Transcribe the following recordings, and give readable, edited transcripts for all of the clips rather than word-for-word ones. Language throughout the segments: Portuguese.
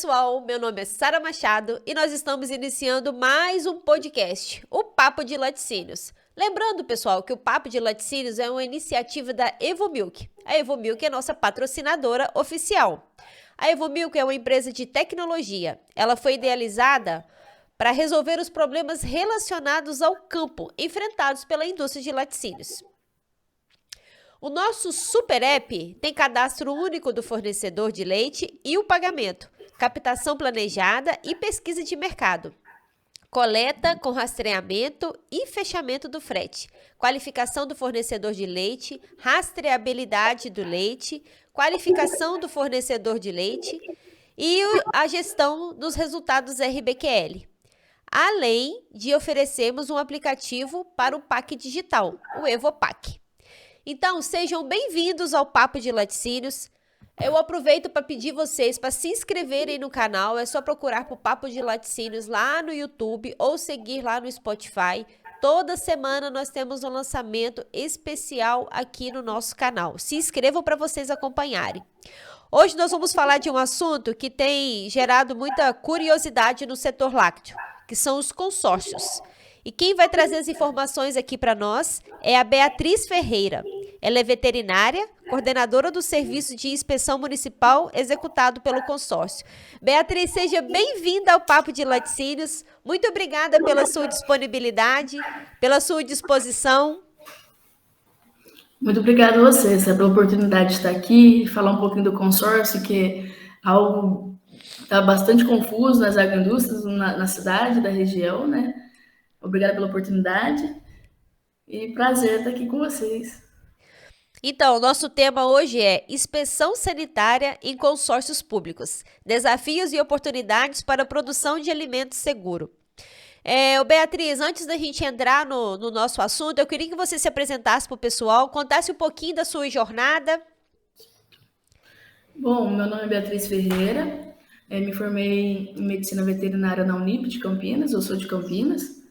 pessoal, meu nome é Sara Machado e nós estamos iniciando mais um podcast, o Papo de Laticínios. Lembrando, pessoal, que o Papo de Laticínios é uma iniciativa da Evomilk. A Evomilk é nossa patrocinadora oficial. A Evomilk é uma empresa de tecnologia. Ela foi idealizada para resolver os problemas relacionados ao campo enfrentados pela indústria de laticínios. O nosso super app tem cadastro único do fornecedor de leite e o pagamento, captação planejada e pesquisa de mercado, coleta com rastreamento e fechamento do frete, qualificação do fornecedor de leite, rastreabilidade do leite, qualificação do fornecedor de leite e a gestão dos resultados RBQL. Além de oferecermos um aplicativo para o PAC digital, o EvoPAC. Então, sejam bem-vindos ao Papo de Laticínios. Eu aproveito para pedir vocês para se inscreverem no canal. É só procurar por Papo de Laticínios lá no YouTube ou seguir lá no Spotify. Toda semana nós temos um lançamento especial aqui no nosso canal. Se inscrevam para vocês acompanharem. Hoje nós vamos falar de um assunto que tem gerado muita curiosidade no setor lácteo, que são os consórcios. E quem vai trazer as informações aqui para nós é a Beatriz Ferreira. Ela é veterinária, coordenadora do Serviço de Inspeção Municipal executado pelo consórcio. Beatriz, seja bem-vinda ao Papo de Laticínios. Muito obrigada pela sua disponibilidade, pela sua disposição. Muito obrigada a você, pela oportunidade de estar aqui e falar um pouquinho do consórcio, que é algo que está bastante confuso nas agroindústrias, na cidade, da região, né? Obrigada pela oportunidade e prazer estar aqui com vocês. Então, o nosso tema hoje é inspeção sanitária em consórcios públicos, desafios e oportunidades para a produção de alimentos seguro. Beatriz, antes da gente entrar no nosso assunto, eu queria que você se apresentasse para o pessoal, contasse um pouquinho da sua jornada. Bom, meu nome é Beatriz Ferreira, me formei em Medicina Veterinária na Unip de Campinas, eu sou de Campinas.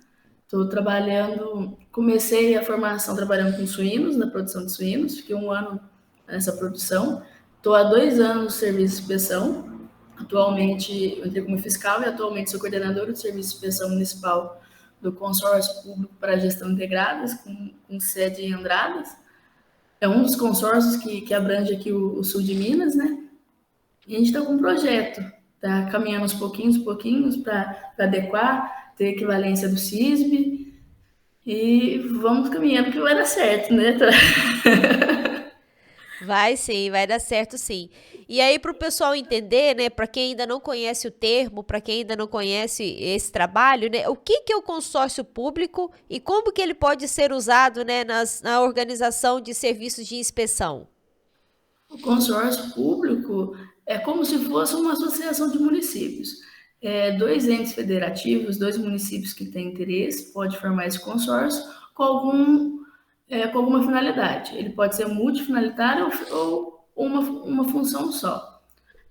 Estou comecei a formação trabalhando com suínos, na produção de suínos, fiquei 1 ano nessa produção. Estou há 2 anos no serviço de inspeção. Atualmente, eu entrei como fiscal e atualmente sou coordenadora do serviço de inspeção municipal do consórcio público para a gestão integradas, com sede em Andradas. É um dos consórcios que abrange aqui o sul de Minas, né? E a gente está com um projeto, está caminhando aos pouquinhos para adequar, ter equivalência do CISB e vamos caminhando que vai dar certo, né? Vai sim, vai dar certo sim. E aí, para o pessoal entender, né, para quem ainda não conhece o termo, para quem ainda não conhece esse trabalho, né, o que é o consórcio público e como que ele pode ser usado, né, na organização de serviços de inspeção? O consórcio público é como se fosse uma associação de municípios. 2 entes federativos, 2 municípios que têm interesse, pode formar esse consórcio com alguma finalidade. Ele pode ser multifinalitário ou uma função só.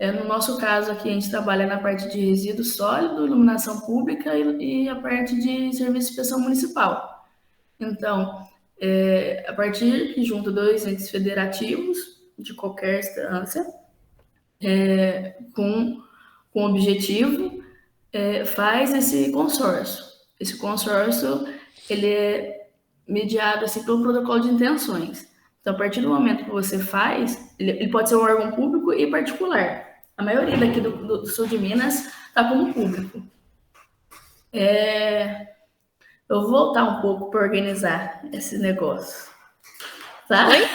No nosso caso aqui, a gente trabalha na parte de resíduo sólido, iluminação pública e a parte de serviço de inspeção municipal. Então, a partir que junta 2 entes federativos de qualquer instância, com objetivo, faz esse consórcio. Esse consórcio, ele é mediado assim, pelo protocolo de intenções. Então, a partir do momento que você faz, ele pode ser um órgão público e particular. A maioria daqui do sul de Minas está como público. Eu vou voltar um pouco para organizar esse negócio. Tá? Oi?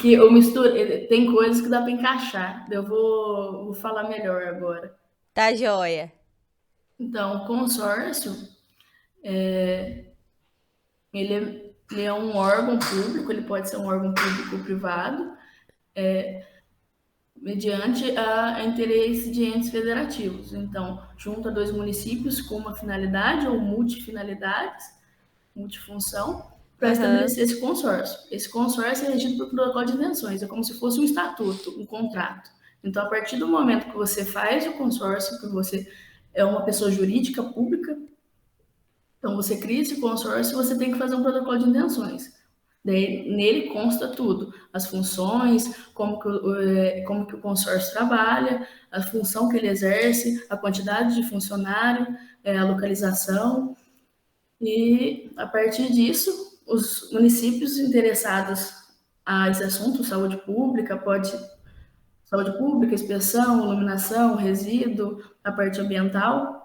Que eu misturo, tem coisas que dá para encaixar. Eu vou falar melhor agora. Tá joia. Então, o consórcio, ele é um órgão público, ele pode ser um órgão público ou privado, mediante a interesse de entes federativos. Então, junta 2 municípios com uma finalidade ou multifinalidades, multifunção, para estabelecer esse consórcio. Esse consórcio é regido pelo protocolo de intenções, é como se fosse um estatuto, um contrato. Então, a partir do momento que você faz o consórcio, que você é uma pessoa jurídica pública, então você cria esse consórcio e você tem que fazer um protocolo de intenções. Daí, nele consta tudo, as funções, como que o consórcio trabalha, a função que ele exerce, a quantidade de funcionário, a localização, e a partir disso, os municípios interessados a esse assunto, saúde pública, inspeção, iluminação, resíduo, a parte ambiental,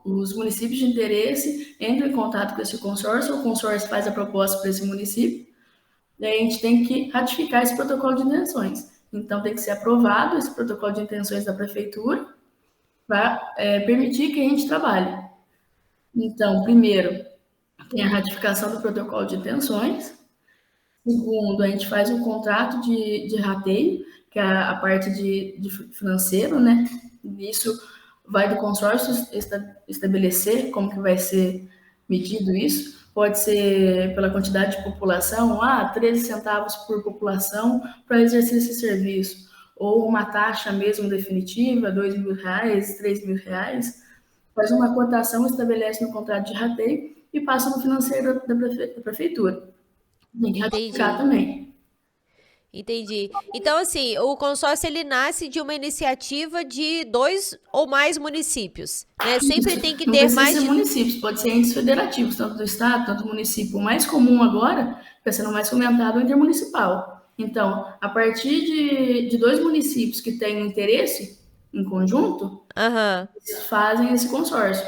os municípios de interesse entram em contato com esse consórcio, o consórcio faz a proposta para esse município, daí a gente tem que ratificar esse protocolo de intenções. Então, tem que ser aprovado esse protocolo de intenções da prefeitura para permitir que a gente trabalhe. Então, primeiro, tem a ratificação do protocolo de intenções. Segundo, a gente faz um contrato de rateio, que é a parte de financeiro, né? Isso vai do consórcio estabelecer como que vai ser medido isso. Pode ser pela quantidade de população, 13 centavos por população para exercer esse serviço. Ou uma taxa mesmo definitiva, R$ 2.000, R$ 3.000. Faz uma cotação, estabelece no contrato de rateio e passa no financeiro da prefeitura. Tem que ratificar Entendi. também. Entendi. Então, assim, o consórcio ele nasce de uma iniciativa de 2 ou mais municípios, né? Sempre Isso. tem que Não ter precisa mais ser de. municípios, pode ser entes federativos, tanto do estado, tanto do município. O mais comum agora está sendo mais fomentado o intermunicipal. Então, a partir de dois municípios que têm interesse em conjunto, Aham. eles fazem esse consórcio.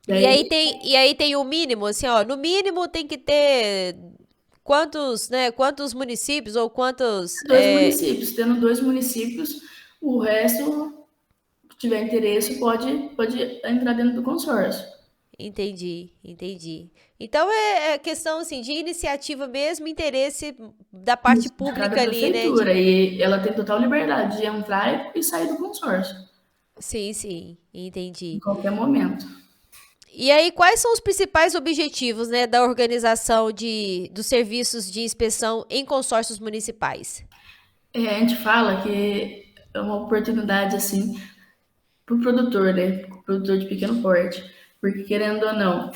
E Daí, aí tem o mínimo, assim, ó, no mínimo tem que ter quantos, né, quantos municípios ou quantos, dois municípios. Tendo dois municípios, o resto, que tiver interesse, pode entrar dentro do consórcio. entendi, entendi. Então é questão, assim, de iniciativa mesmo, interesse da parte De cada pública ali, né, prefeitura. E ela tem total liberdade de entrar e sair do consórcio, sim, sim, em entendi. qualquer momento. E aí, quais são os principais objetivos, né, da organização dos serviços de inspeção em consórcios municipais? A gente fala que é uma oportunidade, assim, para o produtor, né? O produtor de pequeno porte. Porque, querendo ou não,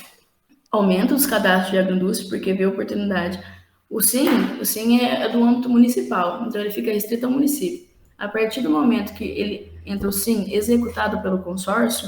aumenta os cadastros de agroindústria, porque vê oportunidade. O SIM é do âmbito municipal, então ele fica restrito ao município. A partir do momento que ele entra o SIM executado pelo consórcio,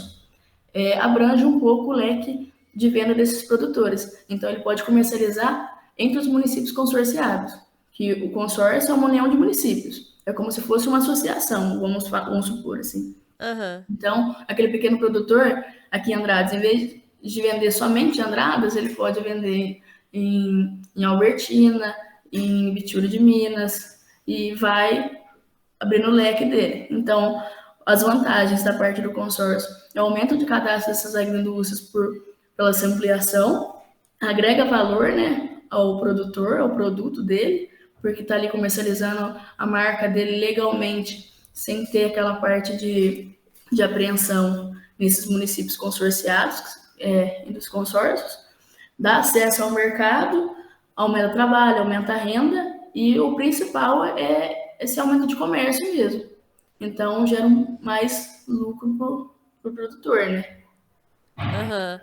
abrange um pouco o leque de venda desses produtores. Então, ele pode comercializar entre os municípios consorciados, que o consórcio é uma união de municípios. É como se fosse uma associação, vamos supor assim. Aham, Então, aquele pequeno produtor aqui em Andradas, em vez de vender somente em Andradas, ele pode vender em Albertina, em Bitura de Minas, e vai abrindo o leque dele. Então, as vantagens da parte do consórcio é o aumento de cadastro dessas agroindústrias pela essa ampliação, agrega valor, né, ao produtor, ao produto dele, porque está ali comercializando a marca dele legalmente, sem ter aquela parte de apreensão nesses municípios consorciados, dos consórcios, dá acesso ao mercado, aumenta o trabalho, aumenta a renda, e o principal é esse aumento de comércio mesmo. Então, gera mais lucro para o produtor, né? aham.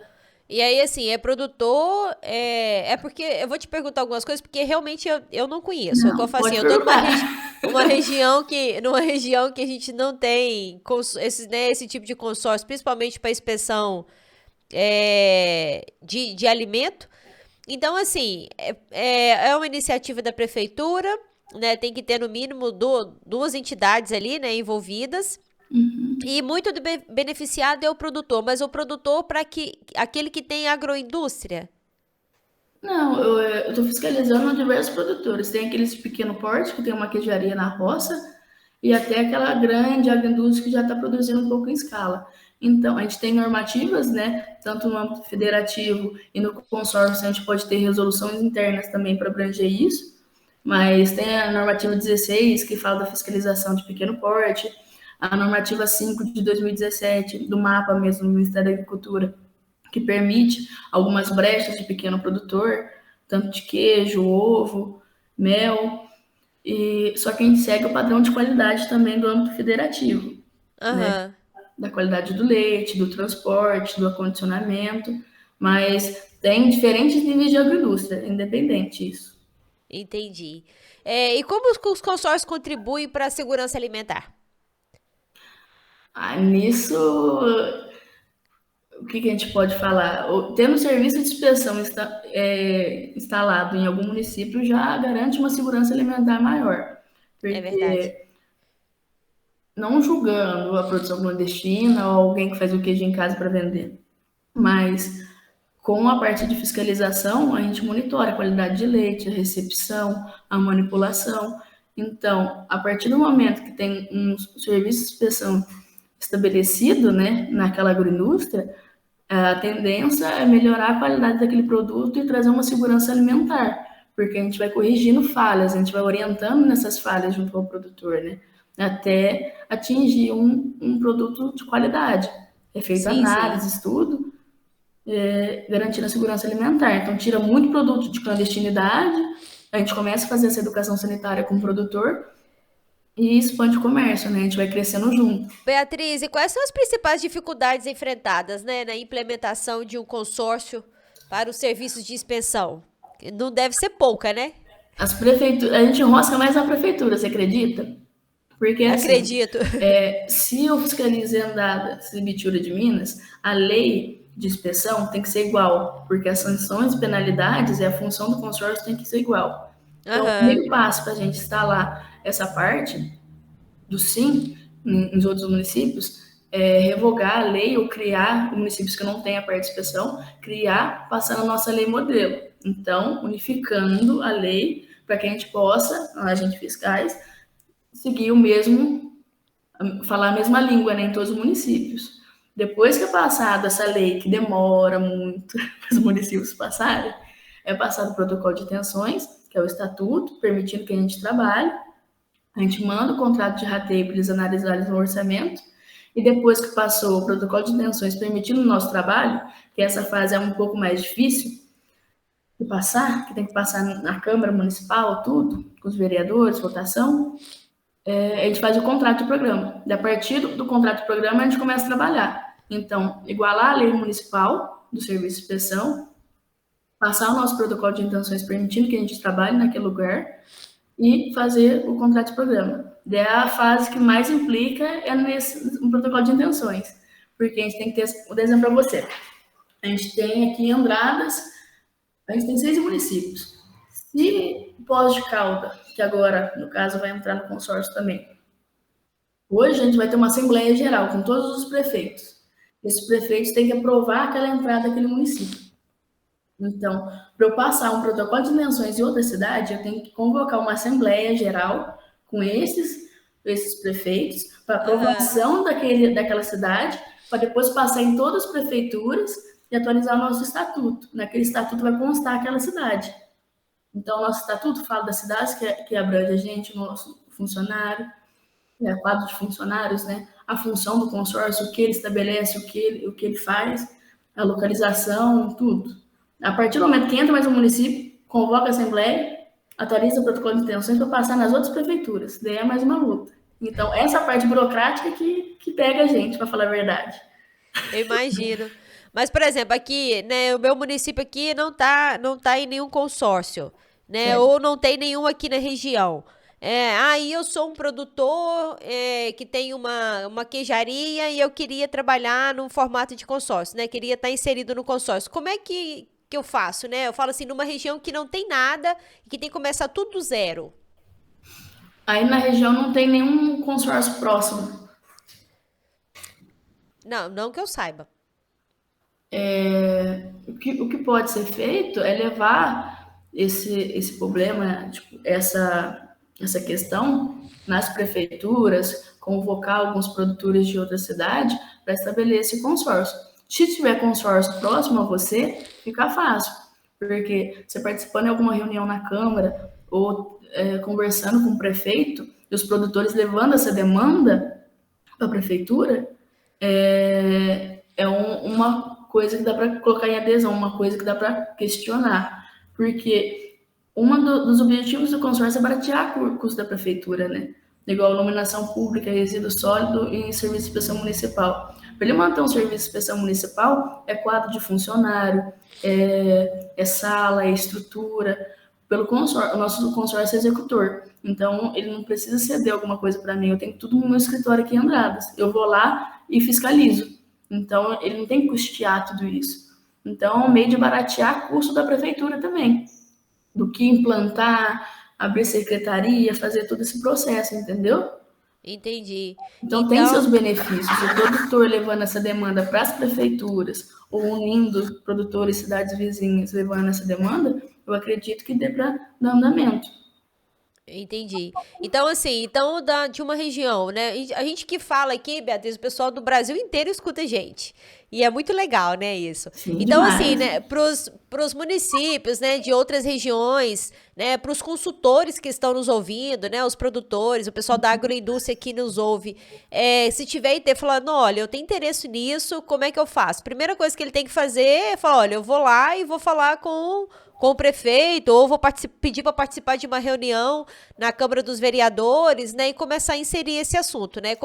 E aí, assim, é produtor, é porque eu vou te perguntar algumas coisas, porque realmente eu não conheço. É o que eu Não, falo assim, pode eu tô perguntar. numa região que a gente não tem esse, né, esse tipo de consórcio, principalmente para inspeção de alimento. Então, assim, é uma iniciativa da prefeitura, né? Tem que ter no mínimo duas entidades ali, né, envolvidas. E muito beneficiado é o produtor, mas o produtor para aquele que tem agroindústria. Não, eu estou fiscalizando diversos produtores. Tem aqueles de pequeno porte, que tem uma queijaria na roça, e até aquela grande agroindústria que já está produzindo um pouco em escala. Então, a gente tem normativas, né? Tanto no âmbito federativo e no consórcio, a gente pode ter resoluções internas também para abranger isso. Mas tem a normativa 16, que fala da fiscalização de pequeno porte, a normativa 5 de 2017, do mapa mesmo do Ministério da Agricultura, que permite algumas brechas de pequeno produtor, tanto de queijo, ovo, mel, e só que a gente segue o padrão de qualidade também do âmbito federativo, né? Aham. Da qualidade do leite, do transporte, do acondicionamento. Mas tem diferentes níveis de agroindústria, independente isso. Entendi. E como os consórcios contribuem para a segurança alimentar? Nisso, o que a gente pode falar? Tendo serviço de inspeção instalado em algum município já garante uma segurança alimentar maior, É verdade. porque não julgando a produção clandestina ou alguém que faz o queijo em casa para vender, mas com a parte de fiscalização, a gente monitora a qualidade de leite, a recepção, a manipulação. Então, a partir do momento que tem um serviço de inspeção estabelecido, né, naquela agroindústria, a tendência é melhorar a qualidade daquele produto e trazer uma segurança alimentar, porque a gente vai corrigindo falhas, a gente vai orientando nessas falhas junto ao produtor, né, até atingir um produto de qualidade. É feito Sim, sim. análise, estudo, garantindo a segurança alimentar. Então, tira muito produto de clandestinidade, a gente começa a fazer essa educação sanitária com o produtor e expande o comércio, né? A gente vai crescendo junto. Beatriz, e quais são as principais dificuldades enfrentadas, né, na implementação de um consórcio para os serviços de inspeção? Não deve ser pouca, né? As prefeituras, a gente enrosca mais na prefeitura, você acredita? Porque, assim, Acredito. se eu fiscalizei andada Cibitura de Minas, a lei de inspeção tem que ser igual, porque as sanções e penalidades e a função do consórcio tem que ser igual. Então, o Aham. primeiro passo para a gente instalar essa parte do SIM nos outros municípios é revogar a lei ou criar municípios que não têm a parte de inspeção, criar, passando a nossa lei modelo. Então, unificando a lei para que a gente possa, agentes fiscais, seguir o mesmo, falar a mesma língua, né, em todos os municípios. Depois que é passada essa lei, que demora muito para os municípios passarem, é passado o protocolo de intenções, que é o estatuto, permitindo que a gente trabalhe. A gente manda o contrato de rateio para eles analisarem no orçamento. E depois que passou o protocolo de intenções permitindo o nosso trabalho, que essa fase é um pouco mais difícil de passar, que tem que passar na Câmara Municipal, tudo, com os vereadores, votação, a gente faz o contrato de programa. E a partir do contrato de programa, a gente começa a trabalhar. Então, igualar a lei municipal do serviço de inspeção, passar o nosso protocolo de intenções permitindo que a gente trabalhe naquele lugar e fazer o contrato de programa. Daí a fase que mais implica é no protocolo de intenções, porque a gente tem que ter, vou dar exemplo para você. A gente tem aqui em Andradas, a gente tem 6 municípios. Se Pós de Calda, que agora, no caso, vai entrar no consórcio também, hoje a gente vai ter uma assembleia geral com todos os prefeitos. Esses prefeitos têm que aprovar aquela entrada daquele município. Então, para eu passar um protocolo de dimensões em outra cidade, eu tenho que convocar uma assembleia geral com esses prefeitos para Aham. aprovação daquela cidade, para depois passar em todas as prefeituras e atualizar o nosso estatuto. Naquele estatuto vai constar aquela cidade. Então, o nosso estatuto fala das cidades que abrange a gente, o nosso funcionário, quadro de funcionários, né? A função do consórcio, o que ele estabelece, o que ele faz, a localização, tudo. A partir do momento que entra mais um município, convoca a assembleia, atualiza o protocolo de intenções para passar nas outras prefeituras. Daí é mais uma luta. Então, essa parte burocrática que pega a gente, para falar a verdade. Eu imagino. Mas, por exemplo, aqui, né, o meu município aqui não tá em nenhum consórcio, né, Certo. ou não tem nenhum aqui na região. Aí eu sou um produtor que tem uma queijaria e eu queria trabalhar num formato de consórcio, né, queria estar inserido no consórcio. Como é que eu faço, né? Eu falo assim, numa região que não tem nada e que tem que começar tudo do zero. Aí na região não tem nenhum consórcio próximo. Não, não que eu saiba. O que pode ser feito é levar esse problema, tipo, essa questão nas prefeituras, convocar alguns produtores de outra cidade para estabelecer consórcio. Se tiver consórcio próximo a você, fica fácil, porque você participando de alguma reunião na Câmara ou conversando com o prefeito, e os produtores levando essa demanda para a prefeitura, uma coisa que dá para colocar em adesão, uma coisa que dá para questionar, porque dos objetivos do consórcio é baratear o custo da prefeitura, né? Igual iluminação pública, resíduo sólido e serviço de inspeção municipal. Para ele manter um serviço de inspeção municipal, é quadro de funcionário, é sala, é estrutura, pelo consórcio, o nosso consórcio é executor. Então, ele não precisa ceder alguma coisa para mim, eu tenho tudo no meu escritório aqui em Andradas. Eu vou lá e fiscalizo. Então, ele não tem que custear tudo isso. Então, é um meio de baratear custo da prefeitura também, do que implantar, abrir secretaria, fazer todo esse processo, entendeu? Entendi. Então, tem seus Então, benefícios. O produtor levando essa demanda para as prefeituras, ou unindo produtores e cidades vizinhas levando essa demanda, eu acredito que dê para dar andamento. entendi. Então, assim, então de uma região, né? A gente que fala aqui, Beatriz, o pessoal do Brasil inteiro escuta a gente. E é muito legal, né, isso. Sim, Então, assim, demais. né, pros municípios, né, de outras regiões, né, pros consultores que estão nos ouvindo, né, os produtores, o pessoal da agroindústria que nos ouve, se tiver e ter falando, olha, eu tenho interesse nisso, como é que eu faço? Primeira coisa que ele tem que fazer é falar, olha, eu vou lá e vou falar com o prefeito, ou vou pedir para participar de uma reunião na Câmara dos Vereadores, né, e começar a inserir esse assunto, né,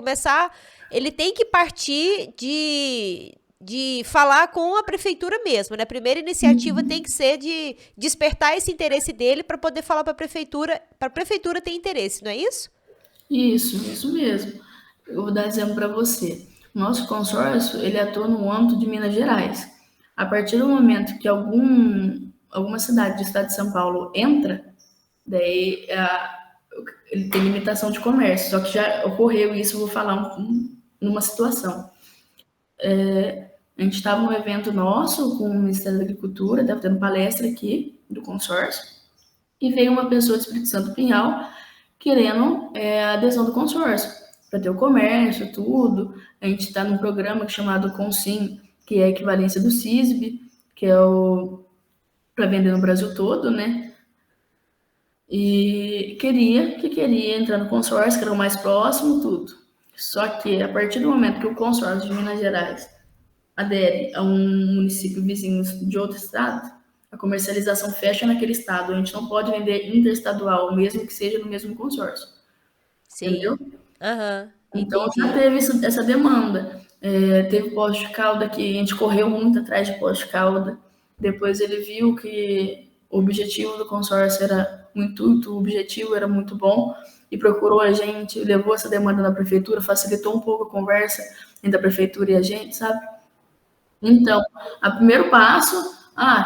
ele tem que partir de falar com a prefeitura mesmo, né, a primeira iniciativa tem que ser de despertar esse interesse dele para poder falar para a prefeitura ter interesse, não é isso? Isso mesmo. Eu vou dar exemplo para você. O nosso consórcio, ele atua no âmbito de Minas Gerais. A partir do momento que alguma cidade do estado de São Paulo entra, daí ele tem limitação de comércio. Só que já ocorreu isso, eu vou falar numa situação. A gente estava num evento nosso com o Ministério da Agricultura, estava tendo palestra aqui do consórcio, e veio uma pessoa do Espírito Santo Pinhal querendo a adesão do consórcio, para ter o comércio, tudo. A gente está num programa chamado Consim, que é a equivalência do CISB, que é o para vender no Brasil todo, né? E queria entrar no consórcio, que era o mais próximo, tudo. Só que a partir do momento que o consórcio de Minas Gerais adere a um município vizinho de outro estado, a comercialização fecha naquele estado. A gente não pode vender interestadual, mesmo que seja no mesmo consórcio. Sim. Entendeu? Aham, Então já entendi. teve essa demanda. Teve pós de calda que a gente correu muito atrás de pós de calda. Depois ele viu que o objetivo do consórcio era o intuito, o objetivo era muito bom e procurou a gente, levou essa demanda na prefeitura, facilitou um pouco a conversa entre a prefeitura e a gente, sabe? Então, o primeiro passo,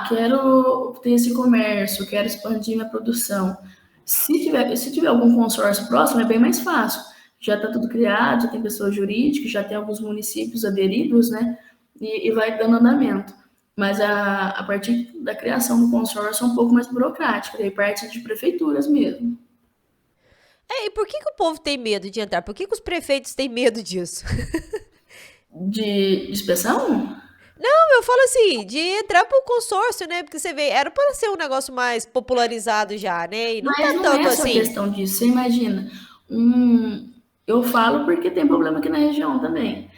quero ter esse comércio, quero expandir minha produção. Se tiver algum consórcio próximo, é bem mais fácil. Já está tudo criado, já tem pessoa jurídica, já tem alguns municípios aderidos, né? E vai dando andamento. Mas a partir da criação do consórcio é um pouco mais burocrática, daí parte de prefeituras mesmo. E por que que o povo tem medo de entrar? Por que que os prefeitos têm medo disso? De inspeção? Não, eu falo assim, de entrar pro consórcio, né? Porque você vê, era para ser um negócio mais popularizado já, né? E não Mas tá não tanto é só assim. questão disso. Você imagina, um, eu falo porque tem problema aqui na região também.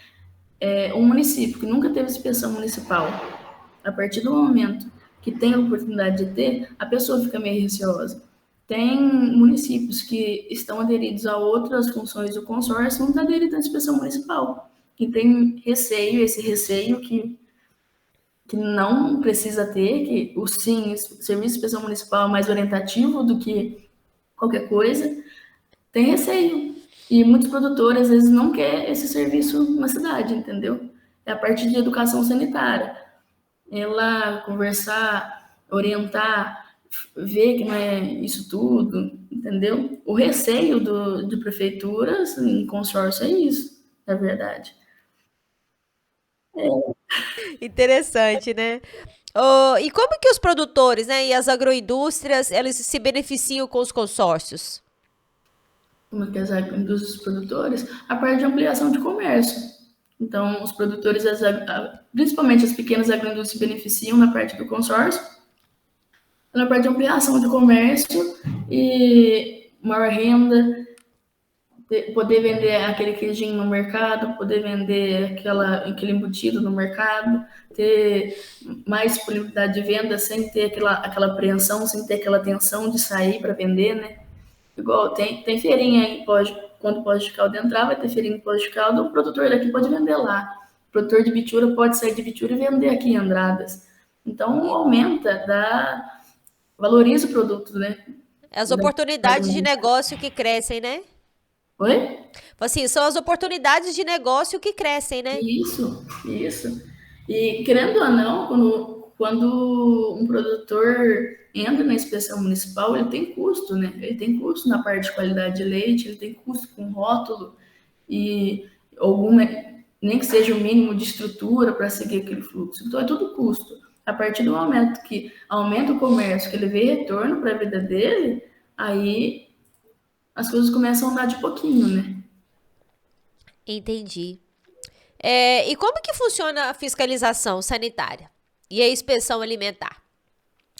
Um município que nunca teve inspeção municipal, a partir do momento que tem a oportunidade de ter, a pessoa fica meio receosa. Tem municípios que estão aderidos a outras funções do consórcio, não está aderido à inspeção municipal. E tem receio, esse receio que não precisa ter, que o SIM, o Serviço de Inspeção Municipal, é mais orientativo do que qualquer coisa, tem receio. E muitos produtores, às vezes, não querem esse serviço na cidade, entendeu? É a parte de educação sanitária. Ela conversar, orientar, ver que não é isso tudo, entendeu? O receio de prefeituras em consórcio é isso, é verdade. Interessante, né? E como que os produtores, né, e as agroindústrias, eles se beneficiam com os consórcios? Como que as indústrias produtores, a parte de ampliação de comércio. Então, os produtores, principalmente as pequenas agroindústrias, se beneficiam na parte do consórcio, na parte de ampliação de comércio e maior renda, poder vender aquele queijinho no mercado, poder vender aquele embutido no mercado, ter mais disponibilidade de venda sem ter aquela apreensão, sem ter aquela tensão de sair para vender, né? Igual tem feirinha aí, quando pode de caldo entrar, vai ter feirinha de pós de caldo, o produtor daqui pode vender lá. O produtor de bitura pode sair de bitura e vender aqui em Andradas. Então, aumenta, valoriza o produto, né? As oportunidades de negócio que crescem, né? Oi? Assim, são as oportunidades de negócio que crescem, né? Isso, isso. E querendo ou não, quando um produtor entra na inspeção municipal, ele tem custo, né? Ele tem custo na parte de qualidade de leite, ele tem custo com rótulo e alguma, nem que seja o mínimo de estrutura para seguir aquele fluxo. Então é tudo custo. A partir do momento que aumenta o comércio, que ele vê retorno para a vida dele, aí as coisas começam a andar de pouquinho, né? Entendi. E como que funciona a fiscalização sanitária e a inspeção alimentar?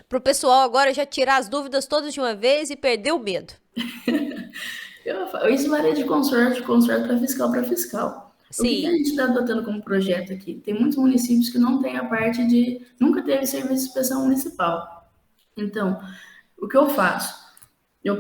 Para o pessoal agora já tirar as dúvidas todas de uma vez e perder o medo. Isso varia de consórcio para fiscal para fiscal. O que a Sim. gente está adotando como projeto aqui? Tem muitos municípios que não têm a parte de. Nunca teve serviço de inspeção municipal. Então, o que eu faço? Eu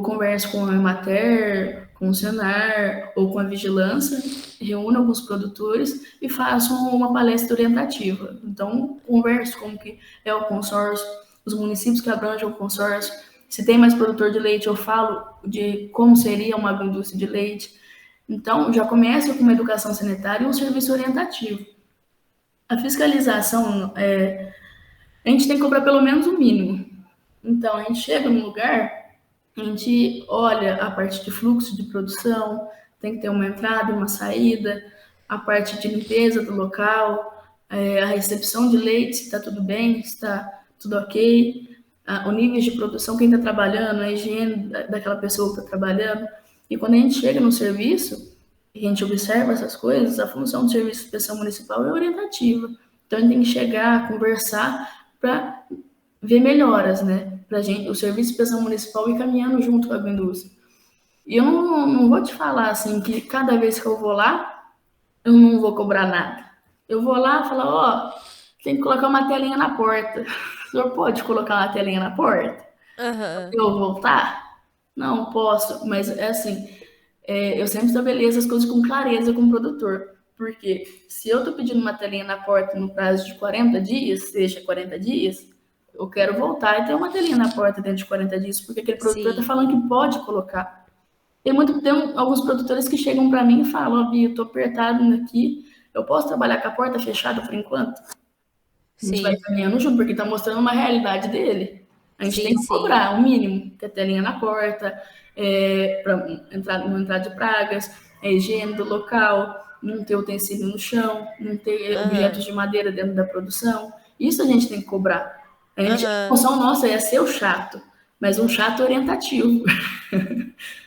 converso com a Emater, com o Senar ou com a Vigilância, reúno alguns produtores e faço uma palestra orientativa. Então, converso como que é o consórcio, os municípios que abrangem o consórcio. Se tem mais produtor de leite, eu falo de como seria uma agroindústria de leite. Então, já começa com uma educação sanitária e um serviço orientativo. A fiscalização, a gente tem que cobrar pelo menos o mínimo. Então, a gente chega num lugar, a gente olha a parte de fluxo de produção, tem que ter uma entrada e uma saída, a parte de limpeza do local, a recepção de leite, se está tudo bem, se está tudo ok, o nível de produção, quem está trabalhando, a higiene daquela pessoa que está trabalhando. E quando a gente chega no serviço, e a gente observa essas coisas, a função do serviço de inspeção municipal é orientativa. Então, a gente tem que chegar, conversar para ver melhoras, né? Para gente, o serviço de inspeção municipal ir caminhando junto com a agroindústria. E eu não vou te falar assim que cada vez que eu vou lá, eu não vou cobrar nada. Eu vou lá e falo, ó, tem que colocar uma telinha na porta. O senhor pode colocar uma telinha na porta? Aham. Eu voltar? Não posso, mas é assim, eu sempre estabeleço as coisas com clareza com o produtor. Porque se eu estou pedindo uma telinha na porta no prazo de 40 dias, seja 40 dias, eu quero voltar e ter uma telinha na porta dentro de 40 dias, porque aquele produtor está Sim. falando que pode colocar. Tem alguns produtores que chegam para mim e falam, ó, Bia, eu tô apertado aqui, eu posso trabalhar com a porta fechada por enquanto? A gente vai Sim. caminhando junto, porque está mostrando uma realidade dele. A gente tem Sim, que sim. cobrar o mínimo, que é a telinha na porta, para não entrar de pragas, a higiene do local, não ter utensílio no chão, não ter Aham. objetos de madeira dentro da produção. Isso a gente tem que cobrar. A Aham. função nossa é ser o chato, mas um chato orientativo.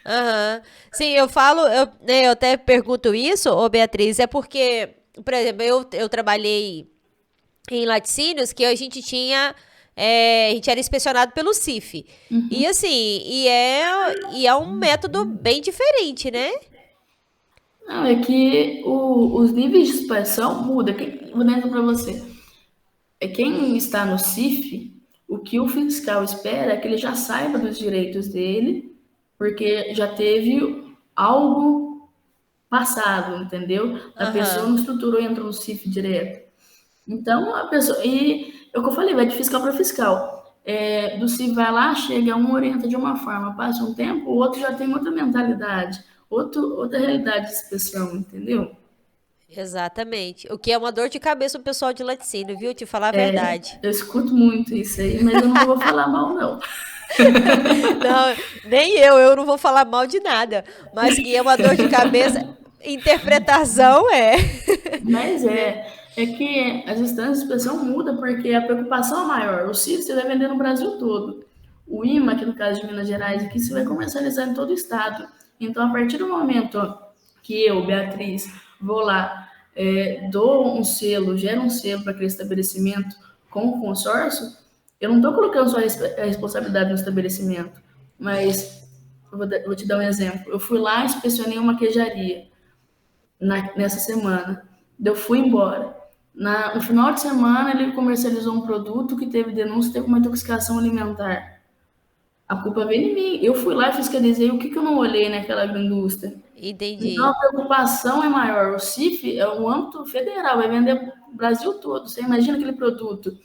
Aham. Sim, eu falo, eu até pergunto isso, ô Beatriz, é porque, por exemplo, eu trabalhei em laticínios que a gente tinha, a gente era inspecionado pelo CIF. E assim, e é um método bem diferente, né? Não, é que os níveis de expansão mudam. Vou dar para você. Quem está no CIF, o que o fiscal espera é que ele já saiba dos direitos dele, porque já teve algo passado, entendeu? A pessoa Aham. não estruturou e entrou no CIF direto. Então, a pessoa. E é o que eu falei, vai de fiscal para fiscal. Do CIF vai lá, chega, um orienta de uma forma, passa um tempo, o outro já tem outra mentalidade, outra realidade de expressão, entendeu? Exatamente. O que é uma dor de cabeça o pessoal de laticínio, viu? Te falar a verdade. Eu escuto muito isso aí, mas eu não vou falar mal, não. Não, nem eu não vou falar mal de nada. Mas que é uma dor de cabeça, interpretação é. Mas é que as instâncias de expressão mudam porque a preocupação é maior. O CIF você vai vender no Brasil todo. O IMA, que no caso de Minas Gerais, aqui você vai comercializar em todo o estado. Então, a partir do momento que eu, Beatriz, vou lá, dou um selo, gero um selo para aquele estabelecimento com o consórcio, eu não estou colocando só a responsabilidade no estabelecimento, mas vou te dar um exemplo. Eu fui lá e inspecionei uma queijaria nessa semana. Eu fui embora. No final de semana, ele comercializou um produto que teve denúncia, teve uma intoxicação alimentar. A culpa veio em mim. Eu fui lá e fiscalizei o que, que eu não olhei naquela agroindústria. Então, Entendi. a preocupação é maior. O CIF é um âmbito federal, vai vender o Brasil todo. Você imagina aquele produto,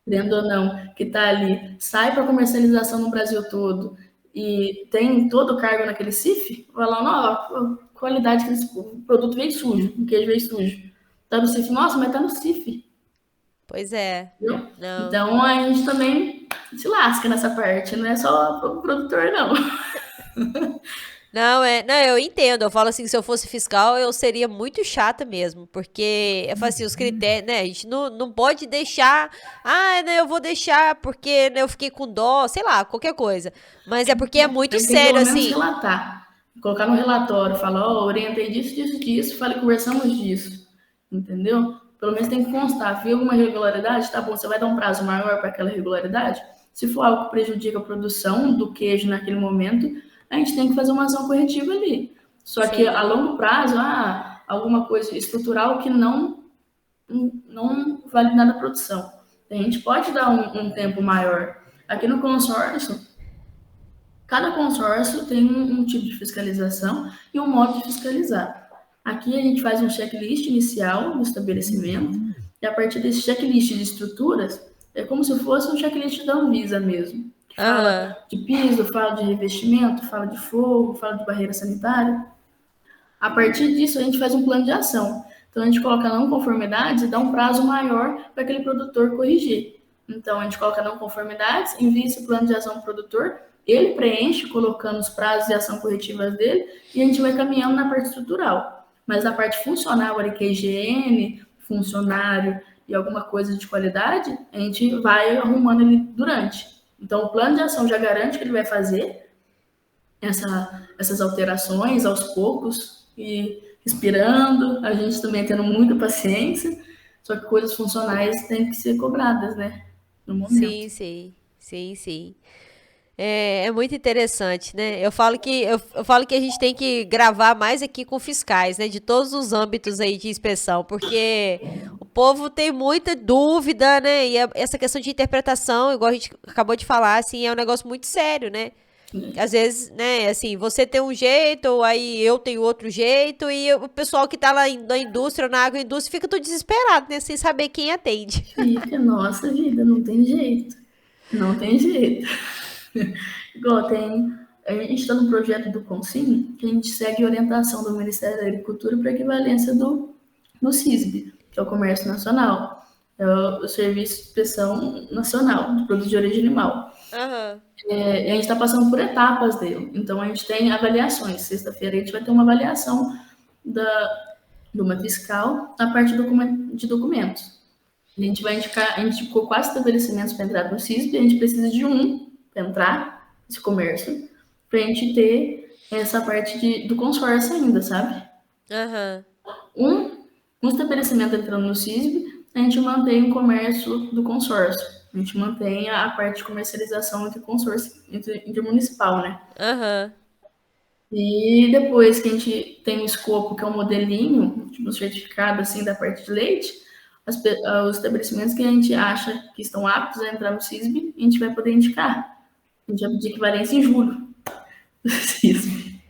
querendo ou não, que está ali, sai para comercialização no Brasil todo e tem todo o cargo naquele CIF, vai lá, não, a qualidade que o produto veio sujo, o queijo veio sujo. Tá no CIF, nossa, mas tá no CIF. Pois é. Entendeu? Não. Então a gente também se lasca nessa parte, não é só o produtor, não. Não, eu entendo. Eu falo assim, se eu fosse fiscal, eu seria muito chata mesmo, porque eu falo assim, os critérios, né? A gente não pode deixar, né, eu vou deixar porque né, eu fiquei com dó, sei lá, qualquer coisa. Mas é porque é muito Tem que sério, pelo menos assim. relatar. Colocar no relatório, falar, ó, orientei disso, disso, disso, falei, conversamos disso. Entendeu? Pelo menos tem que constar. Viu alguma irregularidade? Tá bom, você vai dar um prazo maior para aquela irregularidade? Se for algo que prejudica a produção do queijo naquele momento, a gente tem que fazer uma ação corretiva ali. Só que a Sim, longo prazo, alguma coisa estrutural que não vale nada a produção. A gente pode dar um tempo maior. Aqui no consórcio, cada consórcio tem um tipo de fiscalização e um modo de fiscalizar. Aqui a gente faz um checklist inicial do estabelecimento, e a partir desse checklist de estruturas, é como se fosse um checklist da Anvisa mesmo, que fala aham, de piso, fala de revestimento, fala de fogo, fala de barreira sanitária. A partir disso, a gente faz um plano de ação. Então, a gente coloca não conformidades e dá um prazo maior para aquele produtor corrigir. Então, a gente coloca não conformidades, envia esse plano de ação para o produtor, ele preenche, colocando os prazos de ação corretivas dele, e a gente vai caminhando na parte estrutural. Mas na parte funcional, ali, que é higiene, funcionário e alguma coisa de qualidade, a gente vai arrumando ele durante. Então, o plano de ação já garante que ele vai fazer essas alterações aos poucos e respirando, a gente também tendo muita paciência, só que coisas funcionais têm que ser cobradas, né? No momento. sim, sim, sim, sim. É muito interessante, né? Eu falo que a gente tem que gravar mais aqui com fiscais, né? De todos os âmbitos aí de inspeção, porque o povo tem muita dúvida, né? E essa questão de interpretação, igual a gente acabou de falar, assim, é um negócio muito sério, né? Às vezes, né, assim, você tem um jeito, ou aí eu tenho outro jeito, e o pessoal que tá lá na indústria, na agroindústria, fica tudo desesperado, né? Sem saber quem atende. Fica, nossa vida, não tem jeito. Não tem jeito. Igual tem. A gente está no projeto do Consim, que a gente segue a orientação do Ministério da Agricultura para equivalência do CISB, que é o Comércio Nacional. É o Serviço de Inspeção Nacional de Produtos de Origem Animal. Aham. E a gente está passando por etapas dele. Então, a gente tem avaliações. Sexta-feira a gente vai ter uma avaliação de uma fiscal na parte de documentos. A gente vai indicar, a gente indicou 4 estabelecimentos para entrar no CISB, a gente precisa de um para entrar nesse comércio, para a gente ter essa parte do consórcio ainda, sabe? Aham. Um, um estabelecimento entrando no CISB, a gente mantém o comércio do consórcio. A gente mantém a parte de comercialização entre consórcio, intermunicipal, né? Aham. E depois que a gente tem o escopo, que é um modelinho, tipo um certificado assim da parte de leite, os estabelecimentos que a gente acha que estão aptos a entrar no CISB, a gente vai poder indicar. A gente vai pedir equivalência em julho do CISB.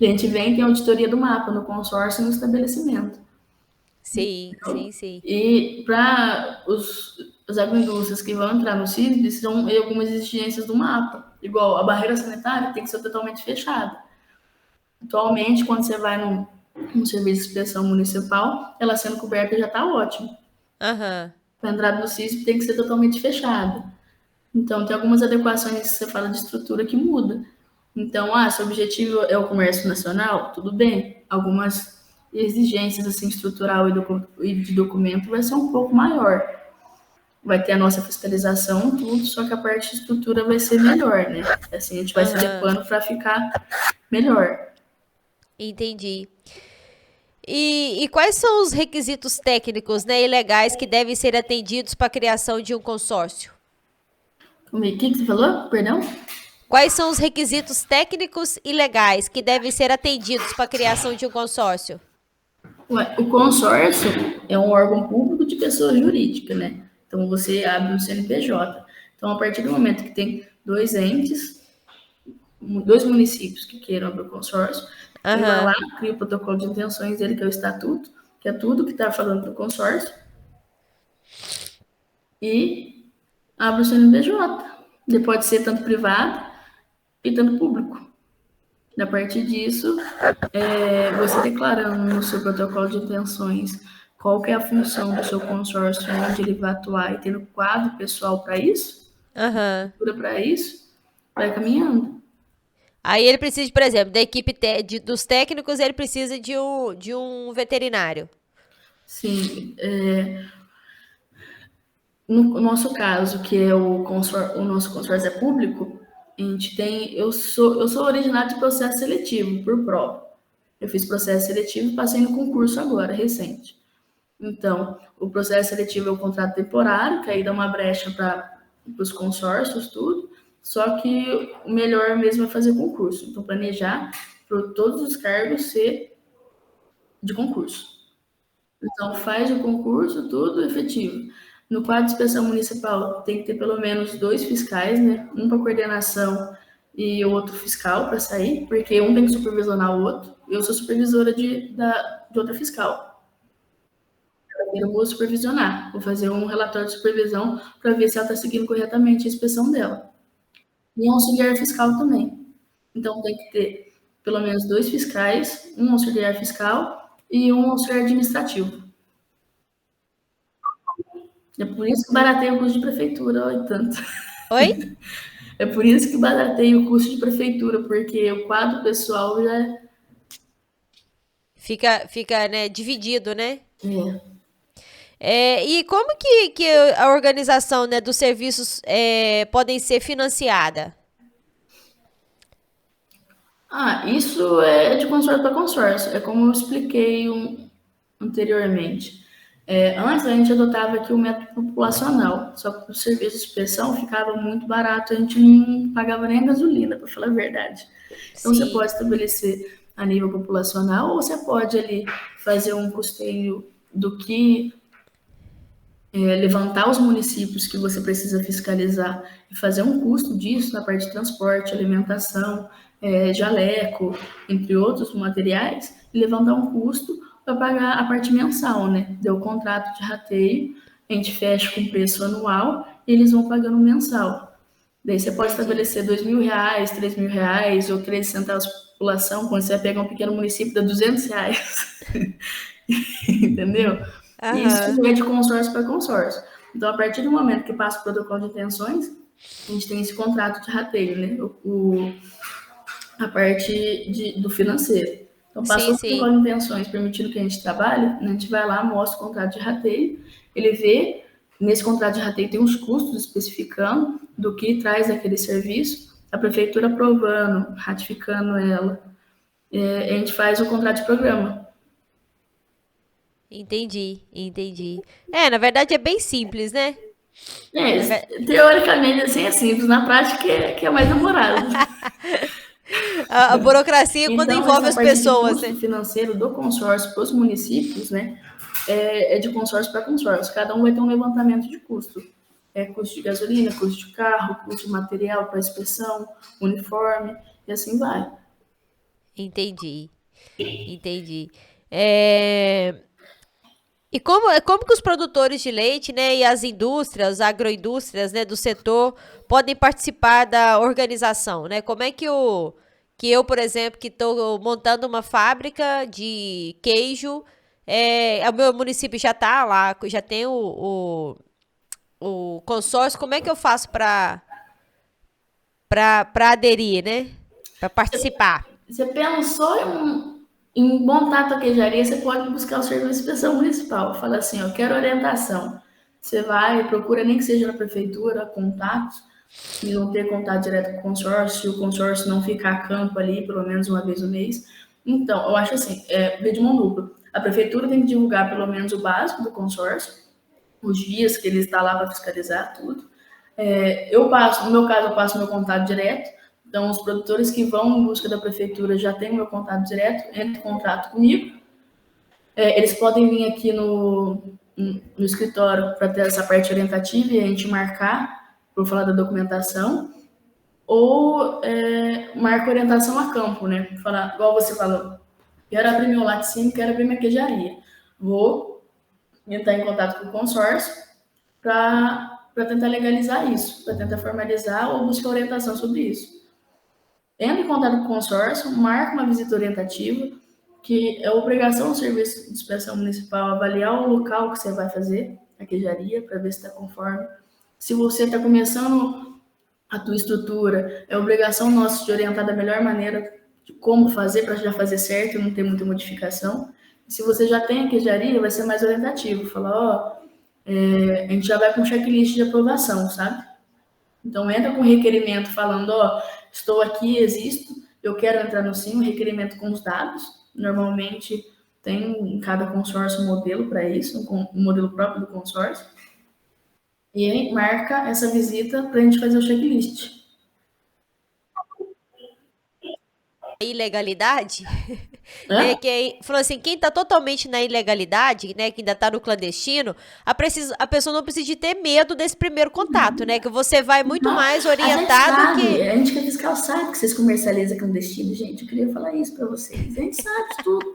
E a gente vem tem a auditoria do mapa no consórcio e no estabelecimento. Sim, sim, sim. E para as agroindústrias que vão entrar no CISB, são algumas exigências do mapa. Igual a barreira sanitária tem que ser totalmente fechada. Atualmente, quando você vai num serviço de inspeção municipal, ela sendo coberta já está ótimo. Aham. Para entrar no CISP tem que ser totalmente fechada. Então, tem algumas adequações que você fala de estrutura que muda. Então, se o objetivo é o comércio nacional, tudo bem. Algumas exigências assim estrutural e de documento vai ser um pouco maior. Vai ter a nossa fiscalização, tudo, só que a parte de estrutura vai ser melhor, né? Assim, a gente vai se Aham. adequando para ficar melhor. Entendi. E quais são os requisitos técnicos, né, e legais que devem ser atendidos para a criação de um consórcio? O que você falou? Perdão? Quais são os requisitos técnicos e legais que devem ser atendidos para a criação de um consórcio? O consórcio é um órgão público de pessoa jurídica, né? Então você abre um CNPJ. Então, a partir do momento que tem dois entes, dois municípios que queiram abrir o consórcio, ele vai lá, cria o protocolo de intenções dele, que é o estatuto, que é tudo que está falando do consórcio, e abre o CNPJ. Ele pode ser tanto privado e tanto público. A partir disso, você declarando no seu protocolo de intenções qual que é a função do seu consórcio, onde ele vai atuar e tendo quadro pessoal para isso, para isso, vai caminhando. Aí ele precisa, por exemplo, da equipe dos técnicos, ele precisa de um veterinário. Sim. No nosso caso, que é o nosso consórcio é público, a gente tem. Eu sou originário de processo seletivo, por prova. Eu fiz processo seletivo e passei no concurso agora, recente. Então, o processo seletivo é o contrato temporário, que aí dá uma brecha para os consórcios, tudo. Só que o melhor mesmo é fazer concurso. Então, planejar para todos os cargos ser de concurso. Então, faz o concurso, tudo efetivo. No quadro de inspeção municipal, tem que ter pelo menos 2 fiscais, né? Um para coordenação e outro fiscal para sair, porque um tem que supervisionar o outro. Eu sou supervisora de outra fiscal. Eu vou supervisionar, vou fazer um relatório de supervisão para ver se ela está seguindo corretamente a inspeção dela. E um auxiliar fiscal também. Então, tem que ter pelo menos 2 fiscais, um auxiliar fiscal e um auxiliar administrativo. É por isso que barateia o custo de prefeitura, olha tanto. Oi? É por isso que barateia o custo de prefeitura, porque o quadro pessoal já fica, né, dividido, né? é. E como que a organização, né, dos serviços podem ser financiada? Isso é de consórcio para consórcio. É como eu expliquei anteriormente. Antes a gente adotava aqui o método populacional, só que o serviço de inspeção ficava muito barato, a gente não pagava nem gasolina, para falar a verdade. Então, você pode estabelecer a nível populacional ou você pode ali fazer um custeio do que levantar os municípios que você precisa fiscalizar e fazer um custo disso na parte de transporte, alimentação, jaleco, entre outros materiais, e levantar um custo para pagar a parte mensal, né? Deu o contrato de rateio, a gente fecha com preço anual e eles vão pagando mensal. Daí você pode estabelecer R$2.000, R$3.000 ou 13 centavos por população, quando você vai pegar um pequeno município, dá R$200. Entendeu? Isso é de consórcio para consórcio. Então, a partir do momento que passa o protocolo de intenções, a gente tem esse contrato de rateio, né? A parte do financeiro. Então, passou o protocolo de intenções permitindo que a gente trabalhe, a gente vai lá, mostra o contrato de rateio, ele vê, nesse contrato de rateio tem os custos especificando do que traz aquele serviço, a prefeitura aprovando, ratificando ela, a gente faz o contrato de programa. Entendi. Na verdade é bem simples, né? Teoricamente assim é simples, na prática que é mais demorado. A burocracia quando envolve as pessoas, né? O custo financeiro do consórcio para os municípios, né, é de consórcio para consórcio. Cada um vai ter um levantamento de custo. Custo de gasolina, custo de carro, custo de material para inspeção, uniforme, e assim vai. Entendi. E como que os produtores de leite, né, e as indústrias, as agroindústrias, né, do setor podem participar da organização, né? Como é que eu, por exemplo, que estou montando uma fábrica de queijo, o meu município já está lá, já tem o consórcio, como é que eu faço para aderir, né? Para participar? Você pensou em montar a tua queijaria, você pode buscar o serviço de inspeção municipal. Fala assim, eu quero orientação. Você vai, procura nem que seja na prefeitura, contatos, e não ter contato direto com o consórcio não ficar a campo ali, pelo menos uma vez no mês. Então, eu acho assim, via de mão dupla. A prefeitura tem que divulgar pelo menos o básico do consórcio, os dias que ele está lá para fiscalizar tudo. No meu caso, eu passo meu contato direto. Então, os produtores que vão em busca da prefeitura já têm meu contato direto, entram em contato comigo. Eles podem vir aqui no escritório para ter essa parte orientativa e a gente marcar vou falar da documentação, ou marco orientação a campo, né? Falar, igual você falou, quero abrir meu laticínio, quero abrir minha queijaria. Vou entrar em contato com o consórcio para tentar legalizar isso, para tentar formalizar ou buscar orientação sobre isso. Entra em contato com o consórcio, marca uma visita orientativa, que é obrigação do serviço de inspeção municipal avaliar o local que você vai fazer a queijaria, para ver se está conforme. Se você está começando a tua estrutura, é obrigação nossa de orientar da melhor maneira de como fazer, para já fazer certo e não ter muita modificação. Se você já tem a queijaria, vai ser mais orientativo. Falar, a gente já vai com checklist de aprovação, sabe? Então, entra com requerimento falando, estou aqui, existo, eu quero entrar no SIM, requerimento com os dados. Normalmente, tem em cada consórcio um modelo para isso, um modelo próprio do consórcio. E aí, marca essa visita para a gente fazer o checklist. Ilegalidade, né, Hã? que aí falou assim, quem tá totalmente na ilegalidade, né, que ainda tá no clandestino, a pessoa não precisa de ter medo desse primeiro contato, né, que você vai muito Não, mais a gente orientado sabe, que... a gente que é fiscal sabe que vocês comercializam clandestino, gente. Eu queria falar isso para vocês. A gente sabe tudo.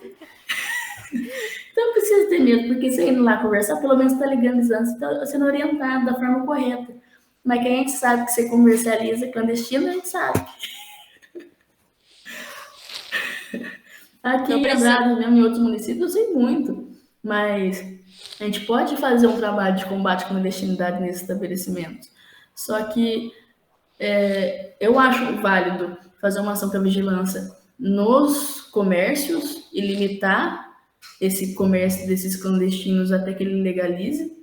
Então não precisa ter medo, porque você indo lá conversar, pelo menos está legalizando, você está sendo orientado da forma correta. Mas que a gente sabe que você comercializa clandestino, a gente sabe. Aqui Não em precisa... Andrade, mesmo em outros municípios, eu sei muito. Mas a gente pode fazer um trabalho de combate à clandestinidade nesses estabelecimentos. Só que eu acho válido fazer uma ação para vigilância nos comércios e limitar esse comércio desses clandestinos até que ele legalize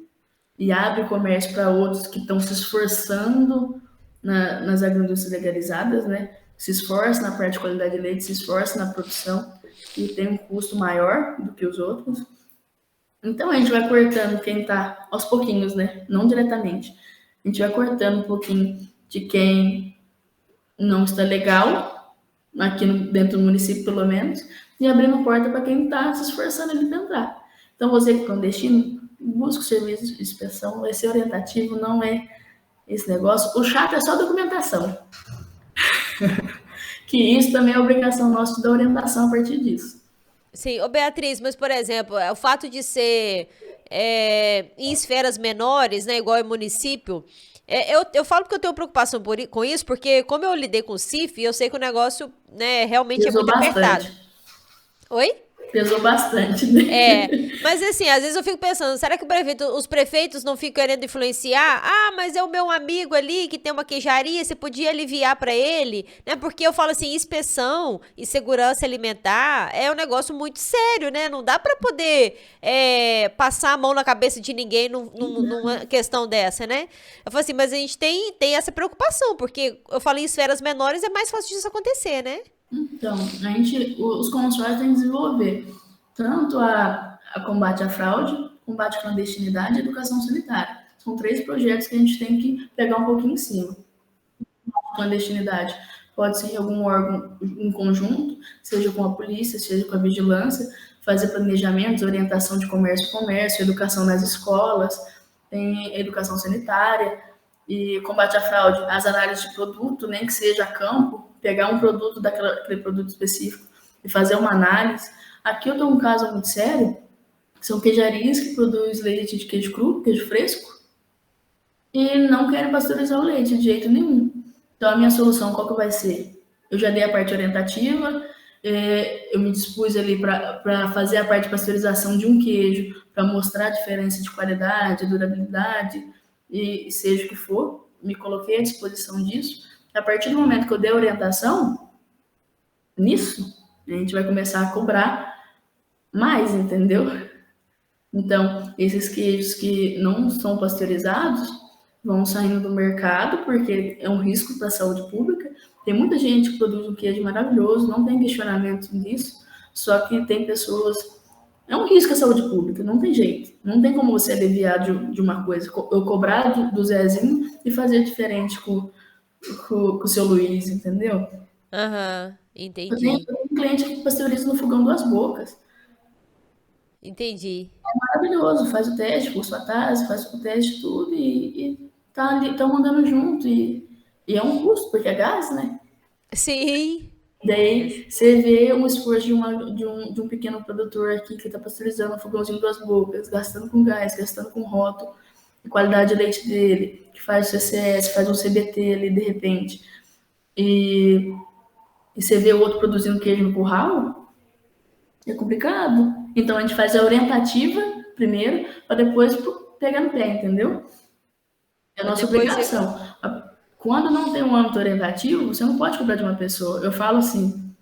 e abre comércio para outros que estão se esforçando nas agroindústrias legalizadas, né? Se esforça na parte de qualidade de leite, se esforça na produção e tem um custo maior do que os outros. Então a gente vai cortando quem está aos pouquinhos, né? Não diretamente. A gente vai cortando um pouquinho de quem não está legal, aqui dentro do município pelo menos, e abrindo porta para quem está se esforçando ali para entrar. Então você que é clandestino, busca o serviço de inspeção, vai ser orientativo, não é esse negócio. O chato é só a documentação. Que isso também é obrigação nossa de dar orientação a partir disso. Sim, ô Beatriz, mas por exemplo, o fato de ser em esferas menores, né, igual em município, eu falo que eu tenho preocupação com isso, porque como eu lidei com o CIF, eu sei que o negócio, né, realmente é Pesou muito apertado. bastante. Oi? Pesou bastante, né? Mas assim, às vezes eu fico pensando, será que os prefeitos não ficam querendo influenciar? Ah, mas é o meu amigo ali que tem uma queijaria, você podia aliviar pra ele, né? Porque eu falo assim, inspeção e segurança alimentar é um negócio muito sério, né? Não dá pra poder passar a mão na cabeça de ninguém numa questão dessa, né? Eu falo assim, mas a gente tem essa preocupação, porque eu falo em esferas menores é mais fácil disso acontecer, né? Então, os consórcios têm que desenvolver tanto a combate à fraude, combate à clandestinidade e educação sanitária. São 3 projetos que a gente tem que pegar um pouquinho em cima. A clandestinidade pode ser em algum órgão em conjunto, seja com a polícia, seja com a vigilância, fazer planejamentos, orientação de comércio, educação nas escolas, tem educação sanitária e combate à fraude, as análises de produto, nem que seja a campo, pegar um produto daquele produto específico e fazer uma análise. Aqui eu tenho um caso muito sério, que são queijarias que produzem leite de queijo cru, queijo fresco, e não querem pasteurizar o leite de jeito nenhum. Então a minha solução qual que vai ser? Eu já dei a parte orientativa, eu me dispus ali para fazer a parte de pasteurização de um queijo, para mostrar a diferença de qualidade, durabilidade e seja o que for, me coloquei à disposição disso. A partir do momento que eu dei a orientação nisso, a gente vai começar a cobrar mais, entendeu? Então, esses queijos que não são pasteurizados vão saindo do mercado porque é um risco para a saúde pública. Tem muita gente que produz um queijo maravilhoso, não tem questionamento disso, só que tem pessoas. É um risco à saúde pública, não tem jeito. Não tem como você aliviar de uma coisa. Eu cobrar do Zezinho e fazer diferente com o seu Luiz, entendeu? Aham, Eu tenho entendi. um cliente que pasteuriza no fogão Duas Bocas. Entendi. Maravilhoso, faz o teste, fosfatase, faz o teste tudo e tá ali, estão andando junto e é um custo, porque é gás, né? Sim. Daí você vê um esforço de um pequeno produtor aqui que está pasteurizando um fogãozinho duas bocas, gastando com gás, gastando com rótulo, a qualidade de leite dele, que faz CCS, faz um CBT ali de repente, e, e você vê o outro produzindo queijo no curral, é complicado. Então a gente faz a orientativa primeiro, para depois pegar no pé, entendeu? É a Pra nossa depois ir. obrigação. Quando não tem um âmbito orientativo, você não pode cobrar de uma pessoa. Eu falo assim,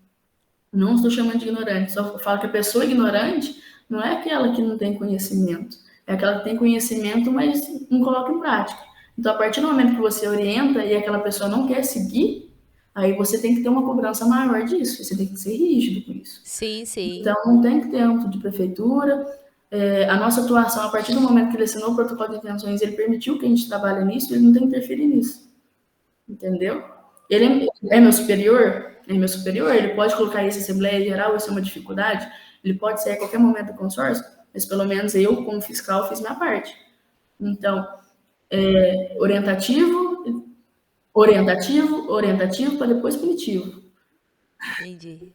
não estou chamando de ignorante, só falo que a pessoa ignorante não é aquela que não tem conhecimento, é aquela que tem conhecimento, mas não coloca em prática. Então, a partir do momento que você orienta e aquela pessoa não quer seguir, aí você tem que ter uma cobrança maior disso, você tem que ser rígido com isso. Sim, sim. Então, não tem que ter âmbito de prefeitura. A nossa atuação, a partir do momento que ele assinou o protocolo de intenções, ele permitiu que a gente trabalhe nisso, ele não tem que interferir nisso, entendeu? Ele é meu superior? É meu superior, ele pode colocar isso em Assembleia Geral, isso é uma dificuldade, ele pode sair a qualquer momento do consórcio, mas pelo menos eu, como fiscal, fiz minha parte. Então, orientativo, orientativo, orientativo, para depois punitivo. Entendi.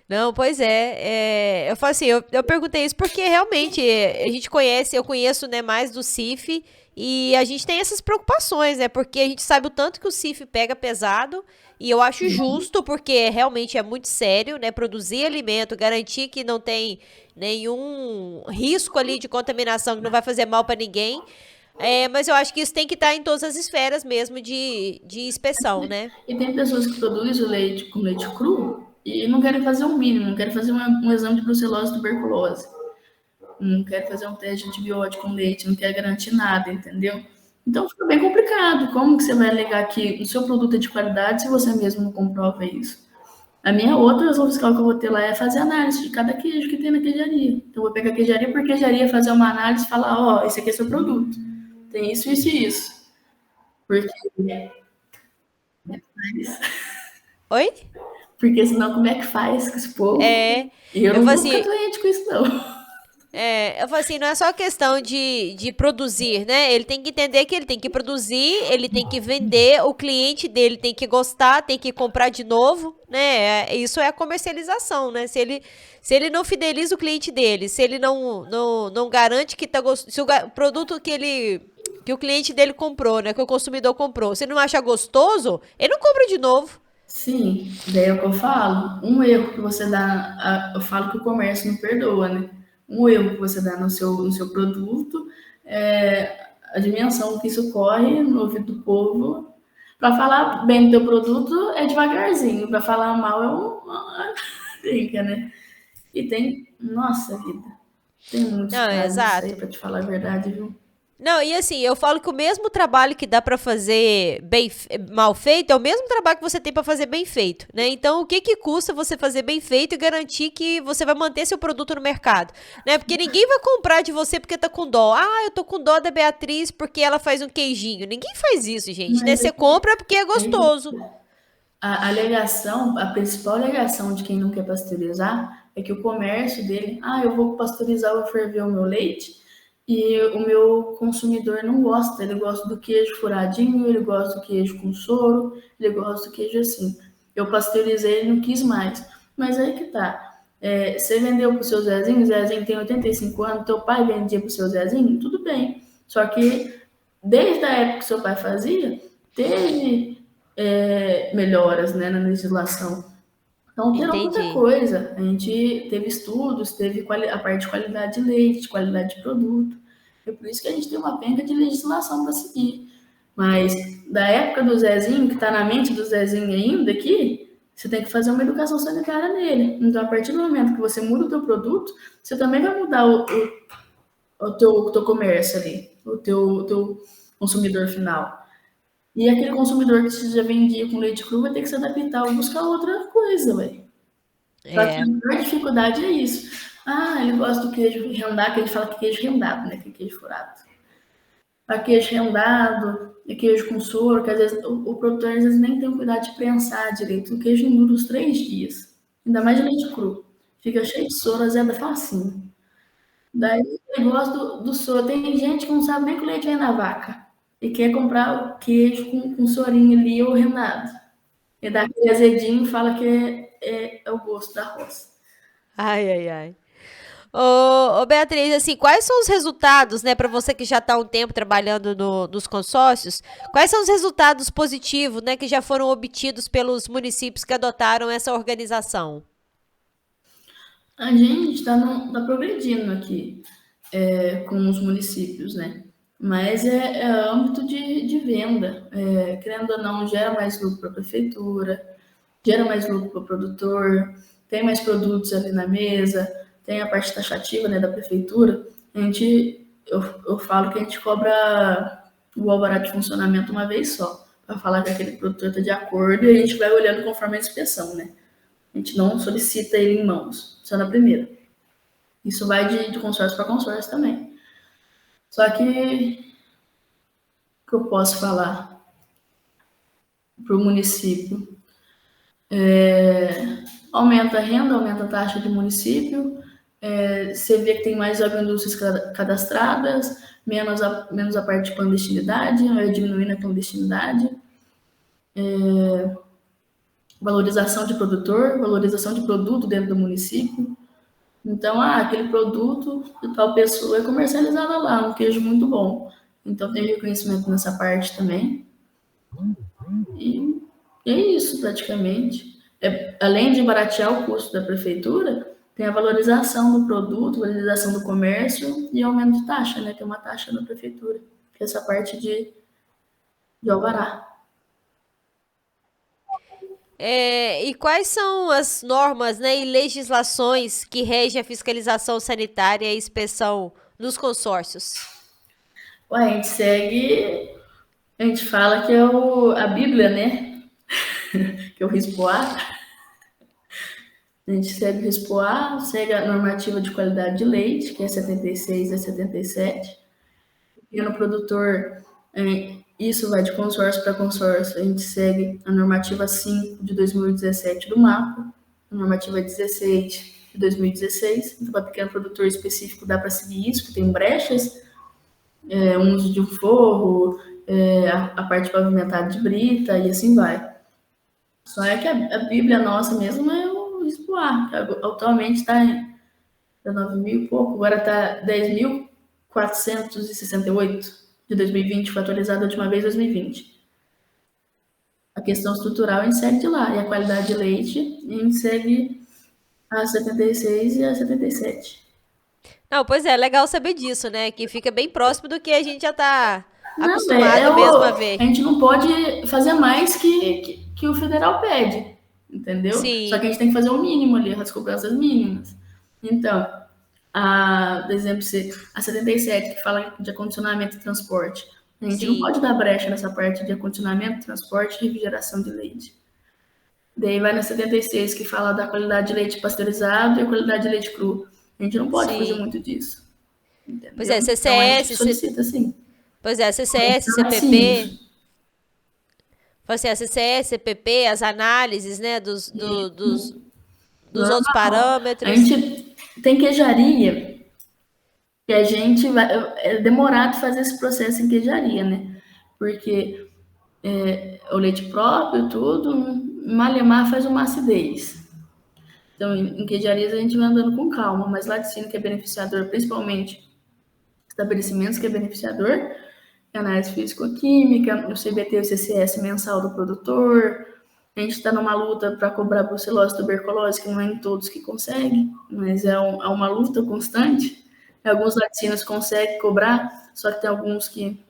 Não, pois eu falo assim, eu perguntei isso porque realmente a gente conhece, eu conheço, né, mais do CIF e a gente tem essas preocupações, né, porque a gente sabe o tanto que o CIF pega pesado e eu acho justo porque realmente é muito sério, né, produzir alimento, garantir que não tem nenhum risco ali de contaminação que não vai fazer mal para ninguém, mas eu acho que isso tem que estar em todas as esferas mesmo de inspeção, né? E tem pessoas que produzem o leite com leite cru e não querem fazer o mínimo, não querem fazer um exame de brucelose e tuberculose, não querem fazer um teste de antibiótico com leite, não quer garantir nada, entendeu? Então fica bem complicado. Como que você vai alegar que o seu produto é de qualidade se você mesmo não comprova isso? A minha outra ação fiscal que eu vou ter lá é fazer análise de cada queijo que tem na queijaria. Então, eu vou pegar queijaria por queijaria, fazer uma análise e falar, ó, esse aqui é seu produto. Tem isso, isso e isso. Porque, Oi? porque senão como é que faz com esse povo? É, E eu eu não falo vou ficar assim, doente com isso, não. eu falo assim, não é só questão de produzir, né? Ele tem que entender que ele tem que produzir, ele tem que vender, o cliente dele tem que gostar, tem que comprar de novo, né? Isso é a comercialização, né? Se ele não fideliza o cliente dele, se ele não garante que tá se o produto que o cliente dele comprou, né? Que o consumidor comprou, se ele não acha gostoso, ele não compra de novo. Sim, daí é o que eu falo. Um erro que você dá, eu falo que o comércio não perdoa, né? Um erro que você dá no seu produto, a dimensão que isso corre no ouvido do povo. Para falar bem do teu produto é devagarzinho, para falar mal é uma trinca, né? E tem, nossa vida, tem muitos Não, casos disso aí, exato. para te falar a verdade, viu? Não, e assim, eu falo que o mesmo trabalho que dá pra fazer mal feito é o mesmo trabalho que você tem pra fazer bem feito, né? Então, o que que custa você fazer bem feito e garantir que você vai manter seu produto no mercado, né? Porque ninguém vai comprar de você porque tá com dó. Ah, eu tô com dó da Beatriz porque ela faz um queijinho. Ninguém faz isso, gente, né? Mas Você compra porque é aí gostoso. a alegação, a principal alegação de quem não quer pasteurizar é que o comércio dele, eu vou pasteurizar, vou ferver o meu leite e o meu consumidor não gosta, ele gosta do queijo furadinho, ele gosta do queijo com soro, ele gosta do queijo assim. Eu pasteurizei, ele não quis mais. Mas aí que tá. Você vendeu pro seu Zezinho, o Zezinho tem 85 anos, teu pai vendia pro seu Zezinho, tudo bem. Só que desde a época que seu pai fazia, teve melhoras, né, na legislação. Então, alterou muita Entendi. coisa. A gente teve estudos, teve a parte de qualidade de leite, de qualidade de produto. É por isso que a gente tem uma penca de legislação para seguir. Mas da época do Zezinho, que está na mente do Zezinho ainda aqui, você tem que fazer uma educação sanitária nele. Então, a partir do momento que você muda o teu produto, você também vai mudar o teu comércio ali, o teu consumidor final. E aquele consumidor que já vendia com leite cru vai ter que se adaptar ou buscar outra coisa, velho. Só que a É, maior dificuldade é isso. Ele gosta do queijo rendado, que a gente fala que é queijo rendado, né? Que é queijo furado. A queijo rendado, é queijo com soro, que às vezes o produtor às vezes nem tem o cuidado de prensar direito. O queijo não dura os 3 dias. Ainda mais de leite cru. Fica cheio de soro, azeda facinho. Daí eu gosto do soro. Tem gente que não sabe nem que o leite vem na vaca. e quer comprar o queijo com sorinho ali ou renado. E dá aquele azedinho e fala que é o gosto da roça. Ai, ai, ai. Ô, Beatriz, assim, quais são os resultados, né, para você que já está há um tempo trabalhando nos consórcios, quais são os resultados positivos, né, que já foram obtidos pelos municípios que adotaram essa organização? A gente está progredindo aqui com os municípios, né? Mas é âmbito de venda. Querendo ou não, gera mais lucro para a prefeitura, gera mais lucro para o produtor, tem mais produtos ali na mesa, tem a parte taxativa, né, da prefeitura. Eu falo que a gente cobra o alvará de funcionamento uma vez só, para falar que aquele produtor está de acordo, e a gente vai olhando conforme a inspeção, né? A gente não solicita ele em mãos, só na primeira. Isso vai de consórcio para consórcio também. Só que o que eu posso falar para o município? Aumenta a renda, aumenta a taxa de município, você vê que tem mais agroindústrias cadastradas, menos a parte de clandestinidade, diminuindo a clandestinidade, valorização de produtor, valorização de produto dentro do município. Então, aquele produto de tal pessoa é comercializado lá, um queijo muito bom. Então, tem reconhecimento nessa parte também. E é isso, praticamente. Além de baratear o custo da prefeitura, tem a valorização do produto, valorização do comércio e aumento de taxa, né? Tem uma taxa na prefeitura, que é essa parte de alvará. E quais são as normas, né, e legislações que regem a fiscalização sanitária e a inspeção nos consórcios? Ué, a gente segue, a gente fala que é a Bíblia, né? Que é o RISPOA. A gente segue o RISPOA, segue a normativa de qualidade de leite, que é 76 a 77. E no produtor, isso vai de consórcio para consórcio. A gente segue a normativa 5 de 2017 do MAPA, a normativa 16 de 2016. Então, para pequeno produtor específico, dá para seguir isso, que tem brechas, um uso de um forro, a parte pavimentada de brita e assim vai. Só é que a Bíblia nossa mesmo é o Espoir, que atualmente está em 9 mil e pouco, agora está 10.468 de 2020, foi atualizado a última vez em 2020. A questão estrutural a gente segue de lá, e a qualidade de leite a gente segue a 76 e a 77. Não, pois é, legal saber disso, né? Que fica bem próximo do que a gente já tá Não, acostumado mesmo a a ver. gente não pode fazer mais que o federal pede, entendeu? Só que a Sim, gente tem que fazer o mínimo ali, as cobranças mínimas. Então, por exemplo, a 77, que fala de acondicionamento e transporte, a gente não sim, pode dar brecha nessa parte de acondicionamento, transporte e refrigeração de leite. Daí vai na 76, que fala da qualidade de leite pasteurizado e a qualidade de leite cru. A gente não pode fugir sim. muito disso, Pois entendeu? é, Então a gente CCS, solicita, sim. pois é, CCS, Laticínios. CPP, assim, a CCS, CPP, as análises, né, dos outros Normal. A parâmetros. gente tem queijaria que a gente vai. É demorado fazer esse processo em queijaria, né? Porque o leite próprio, tudo, malemar faz uma acidez. Então, em queijarias a gente vai andando com calma, mas laticínio que é beneficiador, principalmente estabelecimentos que é beneficiador, análise físico-química, o CBT e o CCS mensal do produtor. A gente está numa luta para cobrar brucelose e tuberculose, que não é em todos que conseguem, mas é uma luta constante. Alguns laticínios conseguem cobrar, só que tem alguns que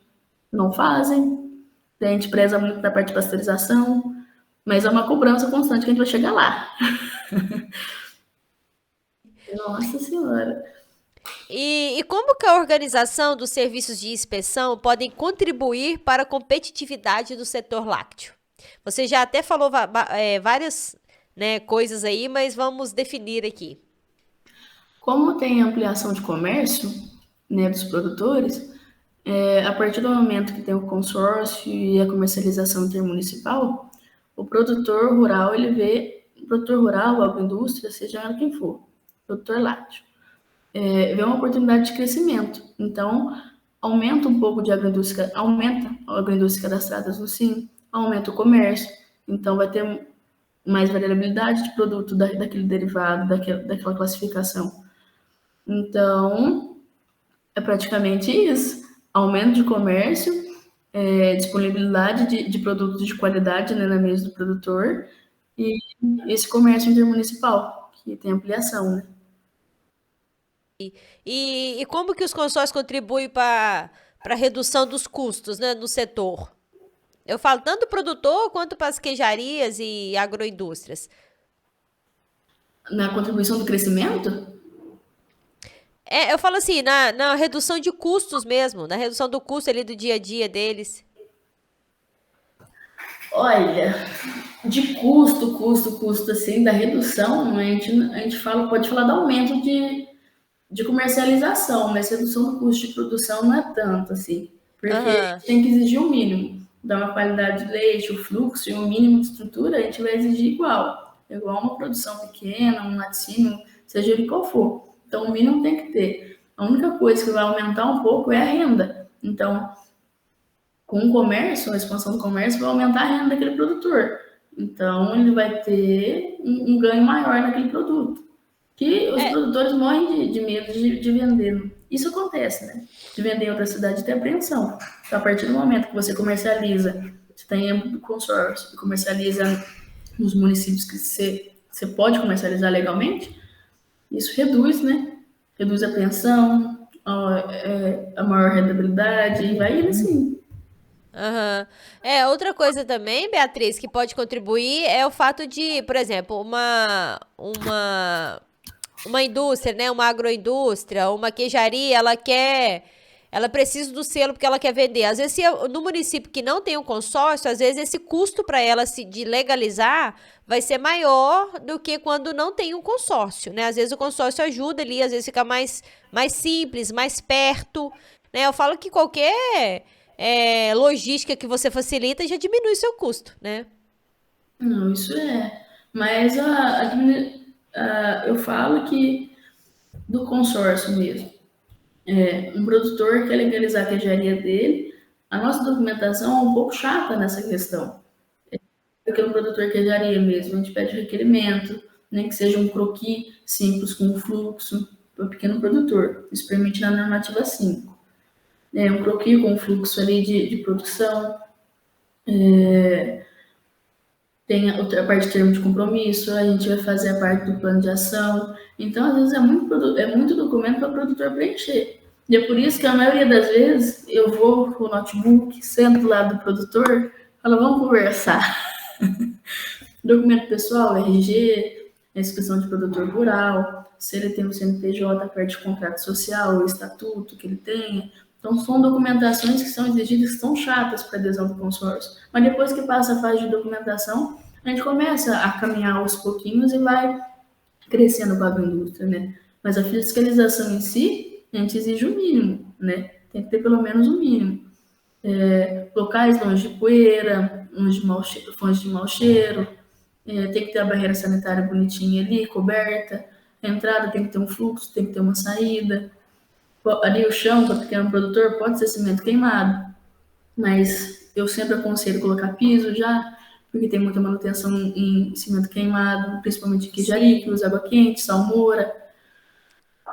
não fazem. A gente preza muito da parte de pasteurização, mas é uma cobrança constante que a gente vai chegar lá. Nossa Senhora. E como que a organização dos serviços de inspeção podem contribuir para a competitividade do setor lácteo? Você já até falou várias, né, coisas aí, mas vamos definir aqui. Como tem ampliação de comércio, né, dos produtores, a partir do momento que tem o consórcio e a comercialização intermunicipal, o produtor rural, ele vê, o produtor rural, a agroindústria, seja ela quem for, produtor lácteo, vê uma oportunidade de crescimento. Então, aumenta um pouco de agroindústria, aumenta a agroindústria cadastrada no Sim, aumenta o comércio, então vai ter mais variabilidade de produto daquele derivado, daquela classificação. Então, é praticamente isso. Aumento de comércio, disponibilidade de produtos de qualidade, né, na mesa do produtor, e esse comércio intermunicipal, que tem ampliação, né? E como que os consórcios contribuem para a redução dos custos, né, no setor? Eu falo tanto produtor quanto para as queijarias e agroindústrias. Na contribuição do crescimento, Eu falo assim, na redução de custos mesmo, na redução do custo ali do dia a dia deles. olha, de custo, assim, da redução, a gente pode falar do aumento de comercialização, mas redução do custo de produção não é tanto, assim, porque a Aham. gente tem que exigir o mínimo, dar uma qualidade de leite, o fluxo e o mínimo de estrutura, a gente vai exigir igual uma produção pequena, um laticínio, seja ele qual for. Então, o mínimo tem que ter. A única coisa que vai aumentar um pouco é a renda. Então, com o comércio, a expansão do comércio vai aumentar a renda daquele produtor. Então, ele vai ter um ganho maior naquele produto. Que os É, produtores morrem de medo de vender. Isso acontece, né? De vender em outra cidade e ter apreensão. Então, a partir do momento que você comercializa, você tem âmbito do consórcio, e comercializa nos municípios que você pode comercializar legalmente, isso reduz, né? Reduz a apreensão, a maior rentabilidade, e vai indo assim. aham. Outra coisa também, Beatriz, que pode contribuir é o fato de, por exemplo, uma indústria, né, uma agroindústria, uma queijaria, ela precisa do selo porque ela quer vender. Às vezes, no município que não tem um consórcio, às vezes esse custo para ela de legalizar vai ser maior do que quando não tem um consórcio, né? Às vezes o consórcio ajuda ali, às vezes fica mais simples, mais perto, né? Eu falo que qualquer logística que você facilita já diminui seu custo, né? Não, isso é. Mas eu falo que do consórcio mesmo. Um produtor quer legalizar a queijaria dele, a nossa documentação é um pouco chata nessa questão. Porque no produtor queijaria mesmo, a gente pede requerimento, nem que seja um croquis simples com fluxo para o pequeno produtor. Isso permite na normativa 5. Um croquis com fluxo ali de produção, tem a parte de termo de compromisso, a gente vai fazer a parte do plano de ação. Então, às vezes, é muito documento para o produtor preencher. E é por isso que a maioria das vezes eu vou com o notebook, sento lá do produtor, falo, vamos conversar. Documento pessoal, RG, a inscrição de produtor rural, se ele tem o CNPJ, a parte de contrato social, o estatuto que ele tenha. Então, são documentações que são exigidas, que são chatas para adesão do consórcio. Mas depois que passa a fase de documentação, a gente começa a caminhar aos pouquinhos e vai crescendo com a agroindústria, né? Mas a fiscalização em si, a gente exige o mínimo, né? Tem que ter pelo menos o mínimo. Locais longe de poeira, longe de mau cheiro, fontes de mau cheiro, tem que ter a barreira sanitária bonitinha ali, coberta. A entrada tem que ter um fluxo, tem que ter uma saída. Ali o chão, para pequeno produtor, pode ser cimento queimado, mas eu sempre aconselho colocar piso já, porque tem muita manutenção em cimento queimado, principalmente queijaria, que usa água quente, salmoura,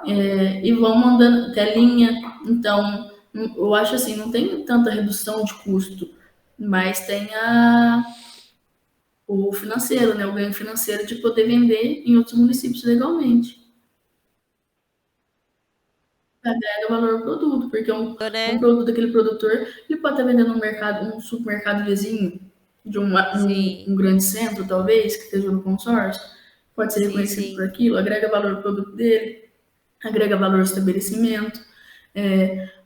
e vão mandando telinha. Então, eu acho assim, não tem tanta redução de custo, mas tem o financeiro, né, o ganho financeiro de poder vender em outros municípios legalmente. Agrega valor ao produto, porque um Né? produto daquele produtor, ele pode estar vendendo no mercado, um supermercado vizinho de um Sim, grande centro, talvez, que esteja no consórcio, pode ser sim, reconhecido por sim. aquilo, agrega valor ao produto dele, agrega valor ao estabelecimento,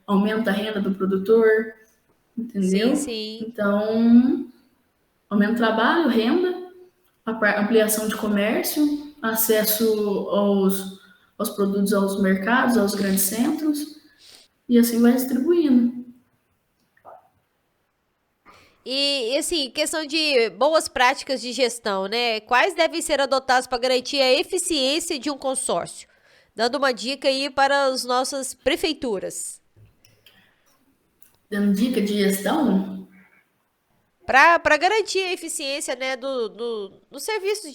aumenta a renda do produtor, Sim, entendeu? sim. Então, aumenta o trabalho, renda, ampliação de comércio, acesso aos produtos aos mercados, aos grandes centros, e assim vai distribuindo. Assim, questão de boas práticas de gestão, né? Quais devem ser adotadas para garantir a eficiência de um consórcio? Dando uma dica aí para as nossas prefeituras. Dando dica de gestão, Para garantir a eficiência, né, do serviço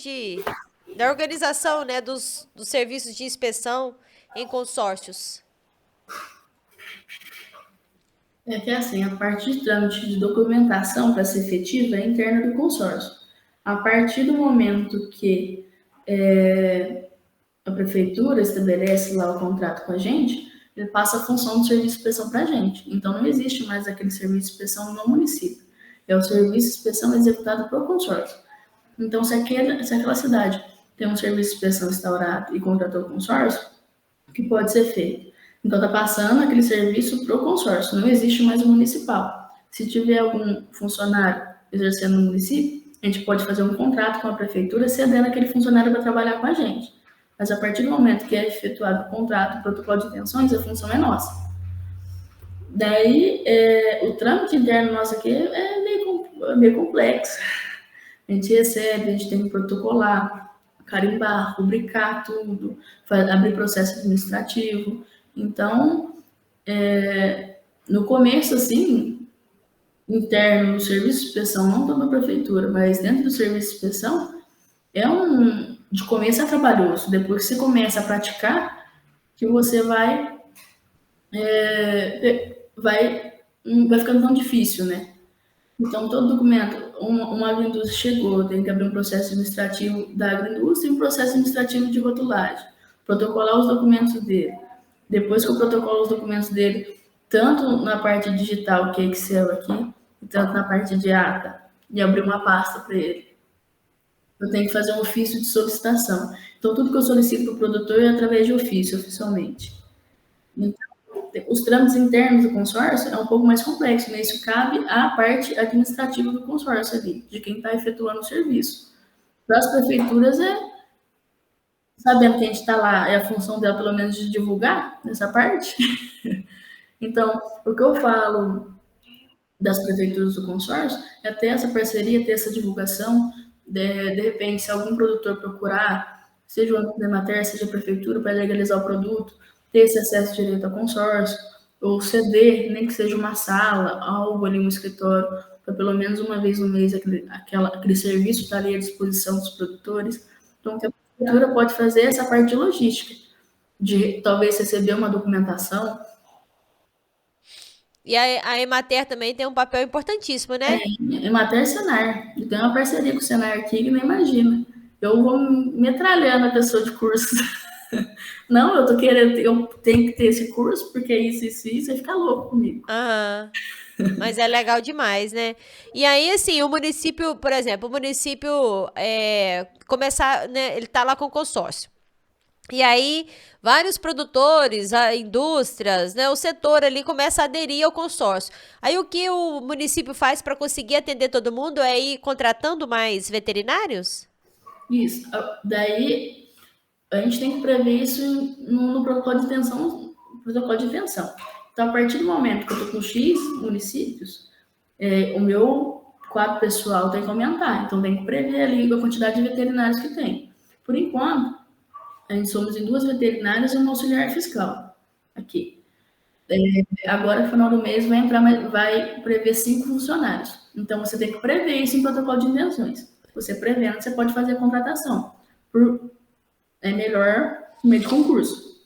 da organização, né, dos serviços de inspeção em consórcios. é que assim, a parte de trâmite de documentação para ser efetiva é interna do consórcio. A partir do momento que a prefeitura estabelece lá o contrato com a gente, ele passa a função do serviço de inspeção para a gente. Então, não existe mais aquele serviço de inspeção no município. É o serviço de inspeção executado pelo consórcio. Então, se aquela cidade tem um serviço de inspeção instaurado e contratou o consórcio, o que pode ser feito? Então, está passando aquele serviço para o consórcio, não existe mais o municipal. Se tiver algum funcionário exercendo no município, a gente pode fazer um contrato com a prefeitura cedendo aquele funcionário para trabalhar com a gente. Mas a partir do momento que é efetuado o contrato, o protocolo de intenções, a função é nossa. Daí, o trâmite interno nosso aqui é meio complexo. A gente recebe, a gente tem que protocolar, carimbar, rubricar tudo, abrir processo administrativo. Então, no começo, assim, interno do serviço de inspeção, não estou na prefeitura, mas dentro do serviço de inspeção, de começo é trabalhoso. Depois que você começa a praticar, que você vai ficando tão difícil, né? Então, todo documento, uma agroindústria chegou, tem que abrir um processo administrativo da agroindústria e um processo administrativo de rotulagem, protocolar os documentos dele. Depois que eu protocolo os documentos dele, tanto na parte digital, que é Excel aqui, e tanto na parte de ata, e abrir uma pasta para ele. Eu tenho que fazer um ofício de solicitação. Então, tudo que eu solicito para o produtor é através de ofício, oficialmente. Então, os trâmites internos do consórcio é um pouco mais complexo, né? Isso cabe à parte administrativa do consórcio ali, de quem está efetuando o serviço. Para as prefeituras, sabendo que a gente está lá, é a função dela, pelo menos, de divulgar nessa parte. Então, o que eu falo das prefeituras do consórcio é ter essa parceria, ter essa divulgação. De repente, se algum produtor procurar, seja o âmbito da Emater, seja a prefeitura, para legalizar o produto, ter esse acesso direto ao consórcio, ou ceder, nem que seja uma sala, algo ali, um escritório, para pelo menos uma vez no mês aquele serviço estar ali à disposição dos produtores. Então, a prefeitura pode fazer essa parte de logística, de talvez receber uma documentação. E a Emater também tem um papel importantíssimo, né? Emater e Senar. Eu tenho uma parceria com o Senar aqui que nem imagina. Eu vou metralhando a pessoa de curso. Não, eu tenho que ter esse curso, porque isso, você fica louco comigo. Aham. Mas é legal demais, né? E aí, assim, o município, por exemplo, começar, né? Ele tá lá com o consórcio. E aí, vários produtores, indústrias, né, o setor ali começa a aderir ao consórcio. Aí, o que o município faz para conseguir atender todo mundo é ir contratando mais veterinários? Isso. Daí, a gente tem que prever isso no protocolo de intenção. Então, a partir do momento que eu estou com X municípios, o meu quadro pessoal tem que aumentar. Então, tem que prever ali a quantidade de veterinários que tem. Por enquanto, a gente somos em 2 veterinárias e um auxiliar fiscal aqui. Agora, no final do mês, vai prever 5 funcionários. Então, você tem que prever isso em protocolo de intenções. Você prevendo, você pode fazer a contratação. É melhor no meio de concurso.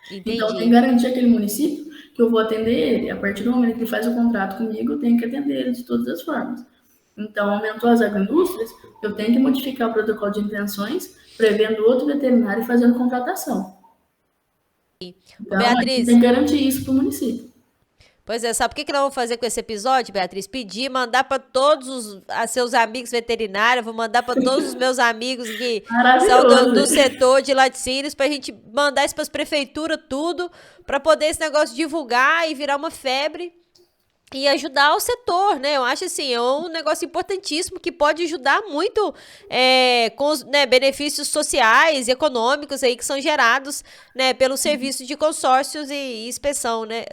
Entendi. Então, tem que garantir aquele município que eu vou atender ele. A partir do momento que ele faz o contrato comigo, eu tenho que atender ele de todas as formas. Então, aumentou as agroindústrias, eu tenho que modificar o protocolo de intenções, prevendo outro veterinário e fazendo contratação. Então, Beatriz, tem que garantir isso para o município. Pois é, sabe o que nós vamos fazer com esse episódio, Beatriz? Pedir, mandar para todos os seus amigos veterinários, vou mandar para todos os meus amigos que são do setor de laticínios, para a gente mandar isso para as prefeituras, tudo, para poder esse negócio divulgar e virar uma febre e ajudar o setor, né? Eu acho assim, é um negócio importantíssimo que pode ajudar muito com os benefícios sociais e econômicos aí que são gerados, né, pelo serviço de consórcios e inspeção, né?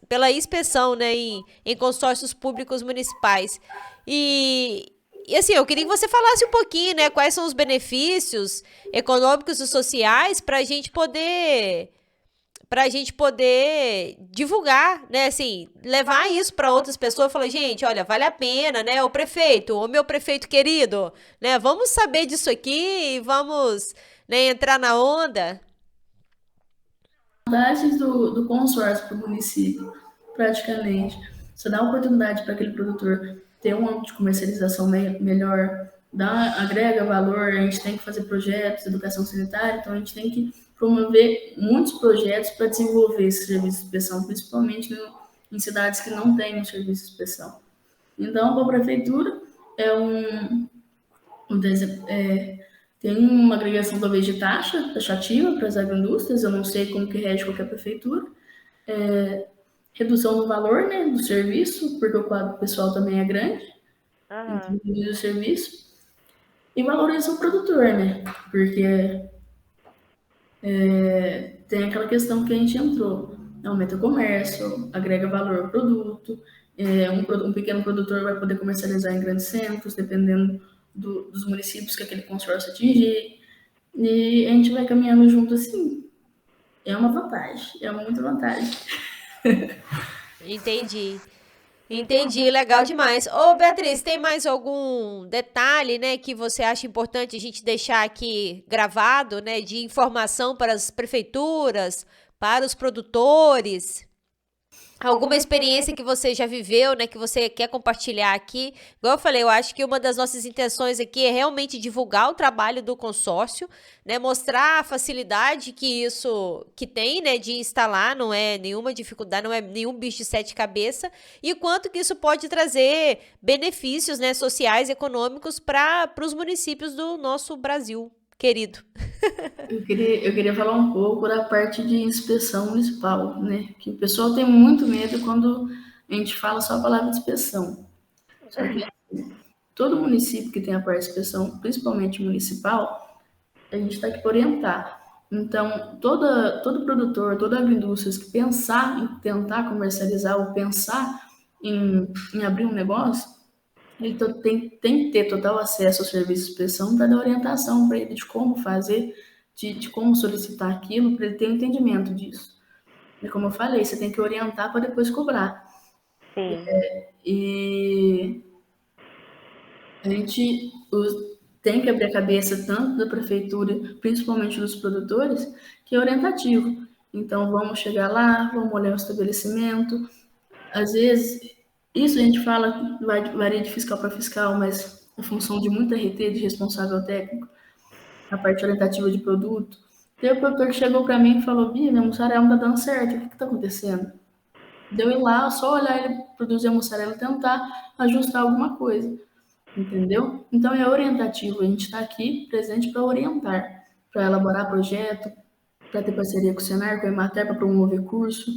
Pela inspeção, né, em consórcios públicos municipais. E assim, eu queria que você falasse um pouquinho, né, quais são os benefícios econômicos e sociais para a gente poder para a gente poder divulgar, né? Assim, levar isso para outras pessoas. Falar, gente, olha, vale a pena, né? O prefeito, o meu prefeito querido, né? Vamos saber disso aqui e vamos, né, entrar na onda. Vantagens do consórcio para o município, praticamente. Você dá oportunidade para aquele produtor ter um âmbito de comercialização melhor, agrega valor, a gente tem que fazer projetos de educação sanitária, então a gente tem que promover muitos projetos para desenvolver esse serviço de inspeção, principalmente em cidades que não têm um serviço de inspeção. Então, para a prefeitura, é tem uma agregação talvez de taxativa para as agroindústrias, eu não sei como que rege qualquer prefeitura, redução do valor, né, do serviço, porque o quadro pessoal também é grande, então reduz o serviço, e valoriza o produtor, né, porque tem aquela questão que a gente entrou, aumenta o comércio, agrega valor ao produto, um pequeno produtor vai poder comercializar em grandes centros, dependendo dos municípios que aquele consórcio atingir, e a gente vai caminhando junto assim. É uma vantagem, é muita vantagem. Entendi. Entendi, legal demais. Ô, Beatriz, tem mais algum detalhe, né, que você acha importante a gente deixar aqui gravado, né, de informação para as prefeituras, para os produtores? Alguma experiência que você já viveu, né, que você quer compartilhar aqui? Igual eu falei, eu acho que uma das nossas intenções aqui é realmente divulgar o trabalho do consórcio, né, mostrar a facilidade que isso que tem, né, de instalar, não é nenhuma dificuldade, não é nenhum bicho de sete cabeças, e o quanto que isso pode trazer benefícios, né, sociais, econômicos para os municípios do nosso Brasil querido. Eu queria falar um pouco da parte de inspeção municipal, né? Que o pessoal tem muito medo quando a gente fala só a palavra inspeção. Só que todo município que tem a parte de inspeção, principalmente municipal, a gente está aqui para orientar. Então, todo produtor, toda agroindústria que pensar em tentar comercializar ou pensar em abrir um negócio, ele tem que ter total acesso ao serviço de inspeção para dar orientação para ele de como fazer, de como solicitar aquilo, para ele ter entendimento disso. E como eu falei, você tem que orientar para depois cobrar. Sim. E a gente tem que abrir a cabeça tanto da prefeitura, principalmente dos produtores, que é orientativo. Então, vamos chegar lá, vamos olhar o estabelecimento. Às vezes, isso a gente fala, varia de fiscal para fiscal, mas a função de muita RT, de responsável técnico, a parte orientativa de produto. Tem o produtor que chegou para mim e falou: Bia, minha mussarela não está dando certo, o que está acontecendo? Deu ir lá, só olhar ele produzir a mussarela e tentar ajustar alguma coisa. Entendeu? Então é orientativo, a gente está aqui presente para orientar, para elaborar projeto, para ter parceria com o Senar, com a Emater, para promover curso,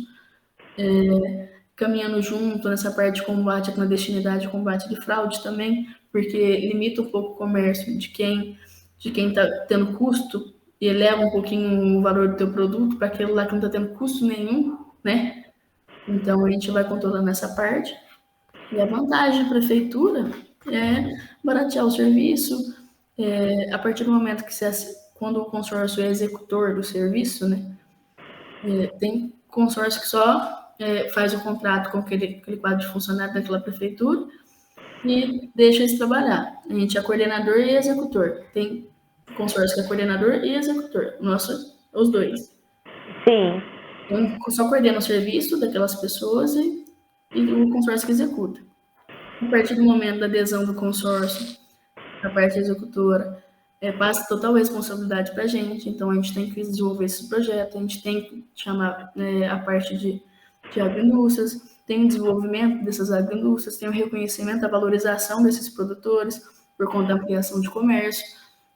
caminhando junto nessa parte de combate à clandestinidade, combate de fraude também, porque limita um pouco o comércio de quem está tendo custo e eleva um pouquinho o valor do teu produto para aquele lá que não está tendo custo nenhum, né? Então a gente vai controlando essa parte. E a vantagem da prefeitura é baratear o serviço, a partir do momento que quando o consórcio é executor do serviço, né? Tem consórcio que só faz o contrato com aquele quadro de funcionário daquela prefeitura e deixa eles trabalhar. A gente é coordenador e executor. Tem consórcio que é coordenador e executor. Nossa, os dois. Sim. Um só coordena o serviço daquelas pessoas e o consórcio que executa. A partir do momento da adesão do consórcio, a parte executora passa total responsabilidade para a gente, então a gente tem que desenvolver esse projeto, a gente tem que chamar a parte de agroindústrias, tem o desenvolvimento dessas agroindústrias, tem o reconhecimento, a valorização desses produtores por conta da ampliação de comércio,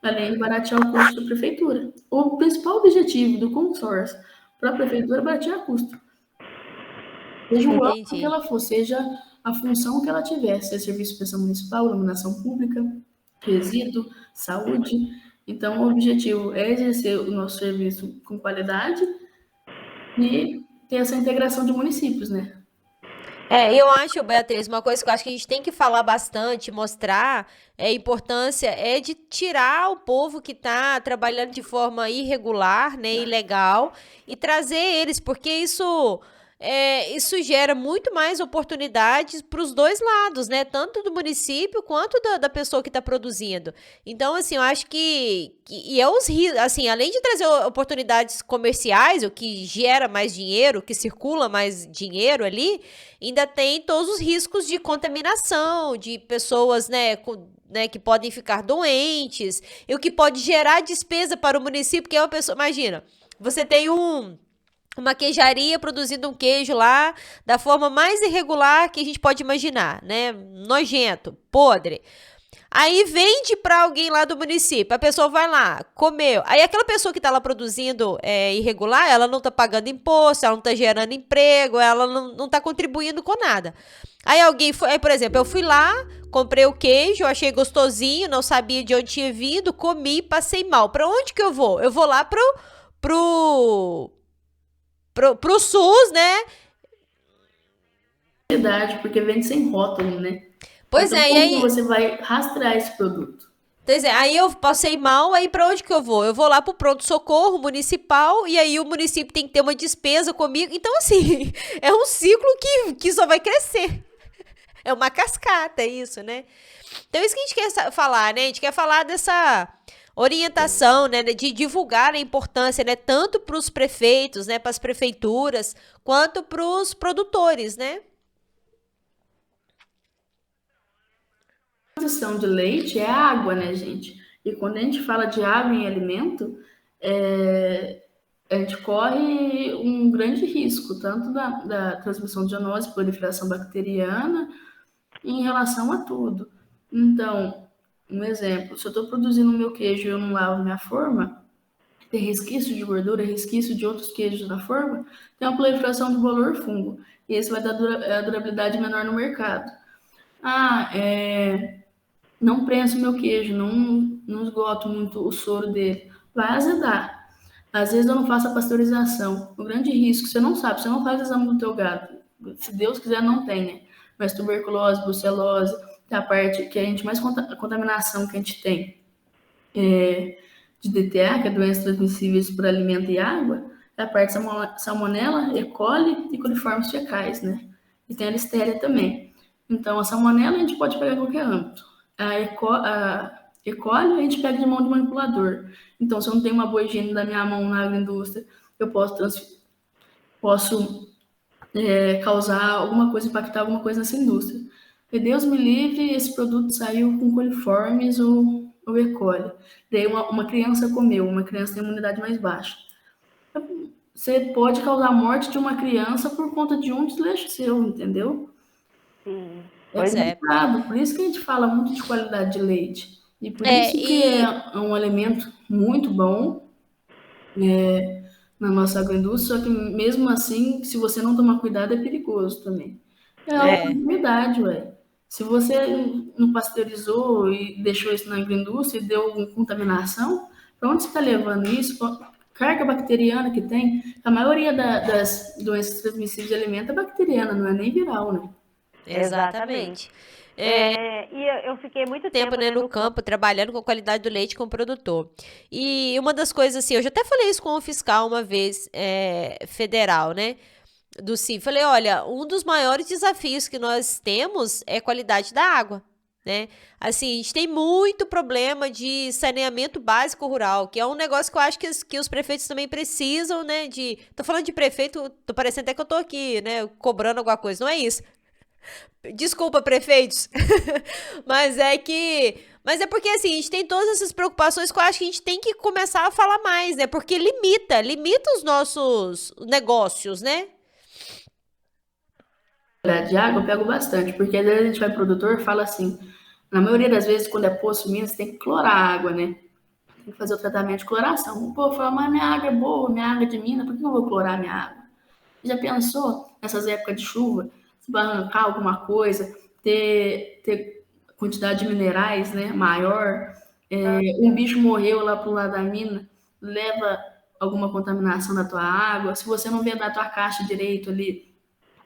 além de baratear o custo da prefeitura. O principal objetivo do consórcio para a prefeitura é baratear custo. Seja o âmbito que ela for, seja a função que ela tiver, se é serviço de inspeção municipal, iluminação pública, resíduo, saúde. Então, o objetivo é exercer o nosso serviço com qualidade e ter essa integração de municípios, né? Eu acho, Beatriz, uma coisa que eu acho que a gente tem que falar bastante, mostrar a importância é de tirar o povo que está trabalhando de forma irregular, né, ilegal, e trazer eles, porque isso gera muito mais oportunidades para os dois lados, né, tanto do município quanto da pessoa que está produzindo. Então, assim, eu acho e é assim, além de trazer oportunidades comerciais, o que gera mais dinheiro, que circula mais dinheiro ali, ainda tem todos os riscos de contaminação, de pessoas, né, que podem ficar doentes, e o que pode gerar despesa para o município, que é uma pessoa, imagina, você tem uma queijaria produzindo um queijo lá da forma mais irregular que a gente pode imaginar, né? Nojento, podre. Aí vende para alguém lá do município, a pessoa vai lá, comeu. Aí aquela pessoa que tá lá produzindo irregular, ela não tá pagando imposto, ela não tá gerando emprego, ela não tá contribuindo com nada. Aí alguém foi, aí, por exemplo, eu fui lá, comprei o queijo, achei gostosinho, não sabia de onde tinha vindo, comi, passei mal. Pra onde que eu vou? Eu vou lá pro, pro SUS, né? Verdade, porque vende sem rótulo, né? Pois Então, é, e como que aí você vai rastrear esse produto? quer dizer, aí eu passei mal, aí pra onde que eu vou? Eu vou lá pro pronto-socorro municipal, e aí o município tem que ter uma despesa comigo. Então, assim, é um ciclo que só vai crescer. É uma cascata, isso, né? Então, é isso que a gente quer falar, né? A gente quer falar dessa orientação, né? De divulgar a importância, né? Tanto para os prefeitos, né? Para as prefeituras, quanto para os produtores, né? A produção de leite é água, né, gente? E quando a gente fala de água em alimento, a gente corre um grande risco, tanto da transmissão de zoonose, proliferação bacteriana, em relação a tudo. Então, um exemplo, se eu estou produzindo o meu queijo e eu não lavo minha forma, tem resquício de gordura, resquício de outros queijos na forma, tem uma proliferação do bolor fungo. E esse vai dar a durabilidade menor no mercado. Ah, não prenso meu queijo, não esgoto muito o soro dele. Vai azedar. Às vezes eu não faço a pasteurização. O grande risco, você não sabe, você não faz exame do teu gado. Se Deus quiser, não tenha. Mas tuberculose, brucelose, é a parte que a gente mais a contaminação que a gente tem de DTA, que é doenças transmissíveis por alimento e água, é a parte salmonella, E. coli e coliformes fecais, né? E tem a listéria também. Então, a salmonella a gente pode pegar em qualquer âmbito. A E. coli a gente pega de mão de manipulador. Então, se eu não tenho uma boa higiene da minha mão na agroindústria, eu posso causar alguma coisa, impactar alguma coisa nessa indústria. E Deus me livre, esse produto saiu com coliformes ou E. coli. Daí uma criança comeu, uma criança tem imunidade mais baixa. Você pode causar a morte de uma criança por conta de um desleixo seu, entendeu? Sim. É Pois é. complicado, por isso que a gente fala muito de qualidade de leite. E por É, isso que e é um alimento muito bom na nossa agroindústria, só que mesmo assim, se você não tomar cuidado, é perigoso também. É a é, oportunidade, ué. Se você não pasteurizou e deixou isso na agroindústria e deu contaminação, para onde você está levando isso? Carga bacteriana que tem, a maioria das doenças transmissíveis de alimento é bacteriana, não é nem viral, né? exatamente. E eu fiquei muito Tempo, tempo, né, né, no no campo. campo, trabalhando com a qualidade do leite com o produtor. E uma das coisas, assim, eu já até falei isso com o fiscal uma vez, federal, né, do CIV. Falei, olha, um dos maiores desafios que nós temos é a qualidade da água, né? Assim, a gente tem muito problema de saneamento básico rural, que é um negócio que eu acho que os prefeitos também precisam, né, tô falando de prefeito, tô parecendo até que eu tô aqui, né, cobrando alguma coisa, não é isso. Desculpa, prefeitos. Mas é porque assim, a gente tem todas essas preocupações que eu acho que a gente tem que começar a falar mais, né? Porque limita os nossos negócios, né? Qualidade de água eu pego bastante, porque às vezes a gente vai produtor e fala assim, na maioria das vezes, quando é poço Minas, tem que clorar a água, né? Tem que fazer o tratamento de cloração. O povo fala, mas minha água é boa, minha água é de mina, por que eu vou clorar minha água? Já pensou, nessas épocas de chuva, se vai arrancar alguma coisa, ter quantidade de minerais, né, maior, um bicho morreu lá pro lado da mina, leva alguma contaminação da tua água, se você não vender a tua caixa direito ali,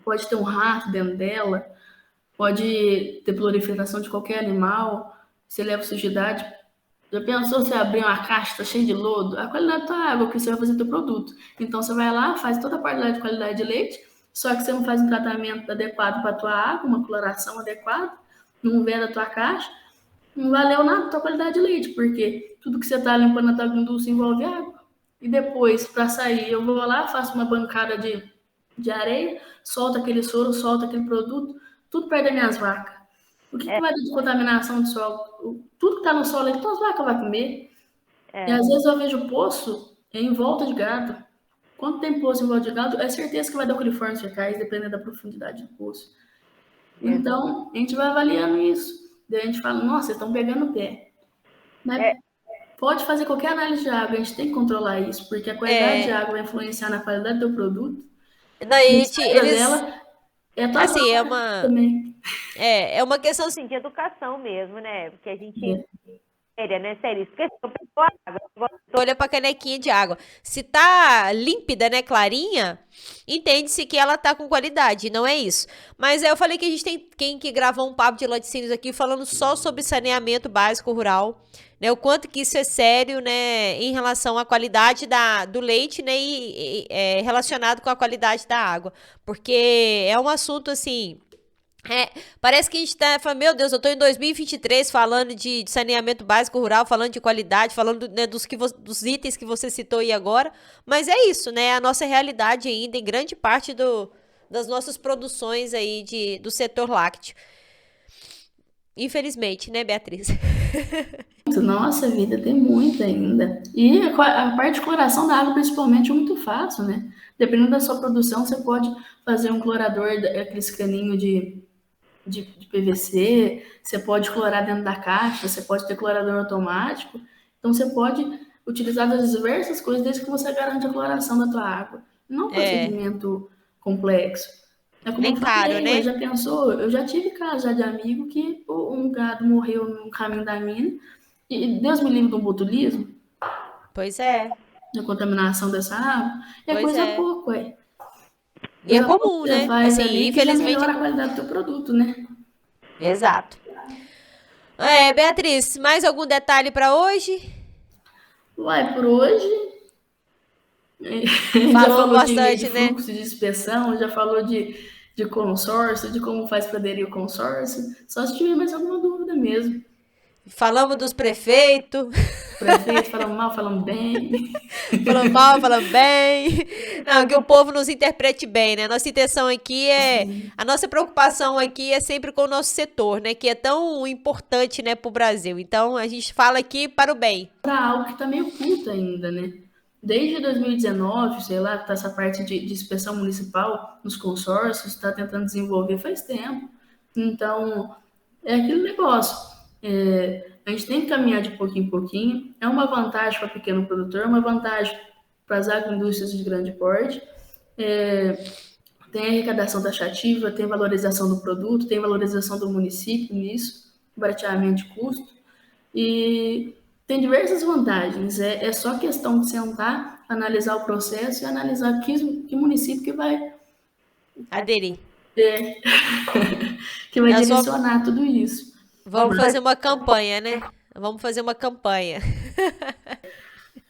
pode ter um rato dentro dela, pode ter proliferação de qualquer animal, você leva sujidade. Já pensou você abrir uma caixa, tá cheia de lodo? A qualidade da tua água, que você vai fazer teu produto. Então você vai lá, faz toda a qualidade de leite, só que você não faz um tratamento adequado para tua água, uma cloração adequada, não venda a tua caixa, não valeu nada a tua qualidade de leite, porque tudo que você tá limpando na tua indústria envolve água. E depois, para sair, eu vou lá, faço uma bancada de areia, solta aquele soro, solta aquele produto, tudo perto das minhas vacas. O que vai ter de contaminação de solo? Tudo que está no solo, então as vacas vão comer. E às vezes eu vejo poço em volta de gado. Quando tem poço em volta de gado, é certeza que vai dar coliformes fecais, dependendo da profundidade do poço. Então, a gente vai avaliando isso. Daí a gente fala, nossa, vocês estão pegando o pé. Mas pode fazer qualquer análise de água, a gente tem que controlar isso, porque a qualidade de água vai influenciar na qualidade do produto. Daí, eles... dela é toda assim, também. É uma questão assim, Assim, de educação mesmo, né? Porque a gente... Séria, né? Sério. Porque se eu pego a água, olha pra canequinha de água. Se tá límpida, né, clarinha, entende-se que ela tá com qualidade, não é isso. Mas eu falei que a gente tem quem que gravou um papo de laticínios aqui falando só sobre saneamento básico rural, né, o quanto que isso é sério, né, em relação à qualidade do leite, né, e relacionado com a qualidade da água, porque é um assunto assim... parece que a gente tá falando, meu Deus, eu tô em 2023 falando de saneamento básico rural, falando de qualidade, falando, né, dos itens que você citou aí agora, mas é isso, né, a nossa realidade ainda em grande parte das nossas produções aí do setor lácteo. Infelizmente, né, Beatriz? Nossa, a vida tem muito ainda. E a parte de cloração da água, principalmente, é muito fácil, né? Dependendo da sua produção, você pode fazer um clorador, aqueles caninhos de PVC, você pode clorar dentro da caixa, você pode ter clorador automático. Então, você pode utilizar das diversas coisas desde que você garante a cloração da tua água. Não é um procedimento complexo. É como Nem eu falei, caro, né? mas já pensou? Eu já tive casos já de amigo que um gado morreu no caminho da mina e Deus me livre do botulismo, Pois é. da contaminação dessa água. É Pois coisa é. pouco, ué. E é comum, Você né? faz Assim, ali que já infelizmente melhora é a comum. qualidade do teu produto, né? Exato. Beatriz, mais algum detalhe para hoje? Vai, por hoje, já Falou falou de bastante, né? fluxo de inspeção, já falou de consórcio, de como faz para aderir o consórcio. Só se tiver mais alguma dúvida mesmo. Falamos dos prefeitos. Prefeito falando mal, falando bem. Falando mal, falando bem. Não, que o povo nos interprete bem, né? Nossa intenção aqui a nossa preocupação aqui é sempre com o nosso setor, né? Que é tão importante, né, pro Brasil. Então, a gente fala aqui para o bem. Para algo que está meio oculto ainda, né? Desde 2019, sei lá, tá essa parte de inspeção municipal nos consórcios, está tentando desenvolver faz tempo. Então, é aquele negócio. A gente tem que caminhar de pouquinho em pouquinho. É uma vantagem para o pequeno produtor, é uma vantagem para as agroindústrias de grande porte. Tem arrecadação taxativa, tem valorização do produto, tem valorização do município nisso, barateamento de custo. E tem diversas vantagens. É só questão de sentar, analisar o processo e analisar que município que vai aderir. Que vai direcionar tudo isso. Vamos fazer uma campanha, né? Vamos fazer uma campanha.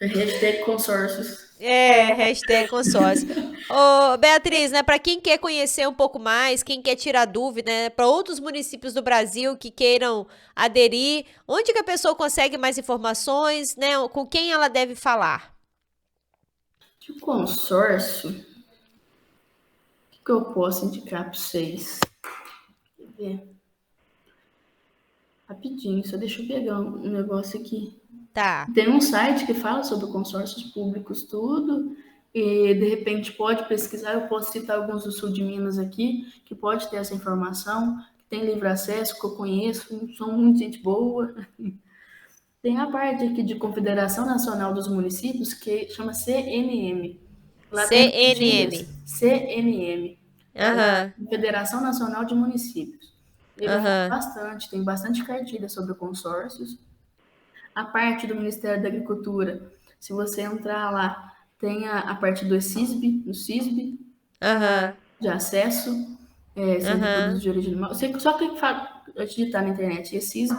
Hashtag consórcios. Hashtag consórcio. Ô, Beatriz, né, para quem quer conhecer um pouco mais, quem quer tirar dúvida, né, para outros municípios do Brasil que queiram aderir, onde que a pessoa consegue mais informações, né, com quem ela deve falar? De consórcio, o que eu posso indicar para vocês? Quer ver? Rapidinho, só deixa eu pegar um negócio aqui. Tá. Tem um site que fala sobre consórcios públicos, tudo, e de repente pode pesquisar, eu posso citar alguns do sul de Minas aqui, que pode ter essa informação, que tem livre acesso, que eu conheço, são muito gente boa. Tem a parte aqui de Confederação Nacional dos Municípios, que chama CNM. Lá CNM. CNM. Aham. Federação Nacional de Municípios. Ele fala bastante, tem bastante cartilha sobre consórcios. A parte do Ministério da Agricultura, se você entrar lá, tem a parte do CISB, de acesso, sem produtos de origem animal. Você só que digitar na internet ESISB,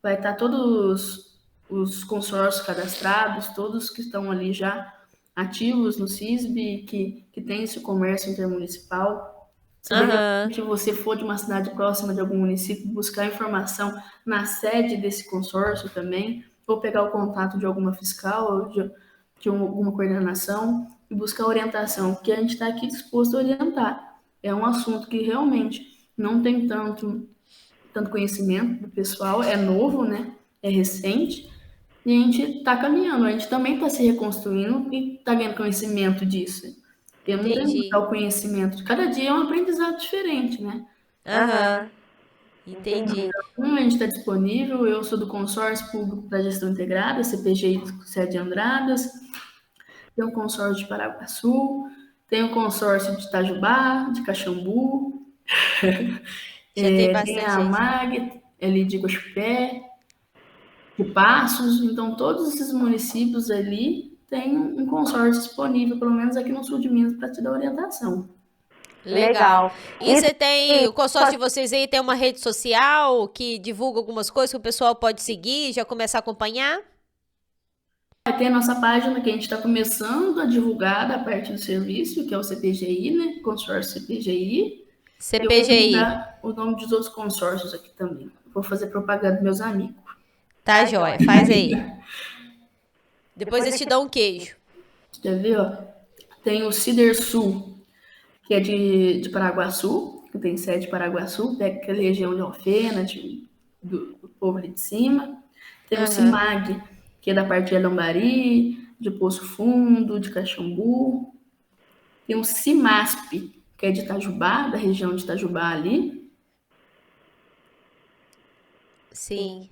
vai estar todos os consórcios cadastrados, todos que estão ali já ativos no CISB, que tem esse comércio intermunicipal. Se de repente você for de uma cidade próxima de algum município, buscar informação na sede desse consórcio também, ou pegar o contato de alguma fiscal, ou de alguma coordenação, e buscar orientação, porque a gente está aqui disposto a orientar. É um assunto que realmente não tem tanto conhecimento do pessoal, é novo, né? É recente, e a gente está caminhando, a gente também está se reconstruindo e está ganhando conhecimento disso. Eu não tenho tal conhecimento. Cada dia é um aprendizado diferente, né? Entendi. Então, a gente está disponível, eu sou do Consórcio Público para Gestão Integrada, CPGI, sede de Andradas, tem o consórcio de Paraguaçu, tem o consórcio de Itajubá, de Caxambu, tem a MAG, ali de Guaxupé, de Passos. Então, todos esses municípios ali têm um consórcio disponível, pelo menos aqui no sul de Minas, para te dar orientação. Legal. E você tem, o consórcio de vocês aí tem uma rede social que divulga algumas coisas que o pessoal pode seguir, já começar a acompanhar? Tem a nossa página que a gente está começando a divulgar da parte do serviço, que é o CPGI, né? Consórcio CPGI. CPGI. Eu vou dar o nome dos outros consórcios aqui também. Vou fazer propaganda dos meus amigos. Tá, joia. Faz aí. Depois eles te dão um queijo. Quer ver, ó? Tem o Cidersul, que é de Paraguaçu, que tem sede de Paraguaçu, pega aquela região de Alfena, do povo ali de cima. Tem o CIMAG, que é da parte de Alambari, de Poço Fundo, de Caxambu. Tem o CIMASP, que é de Itajubá, da região de Itajubá ali. Sim.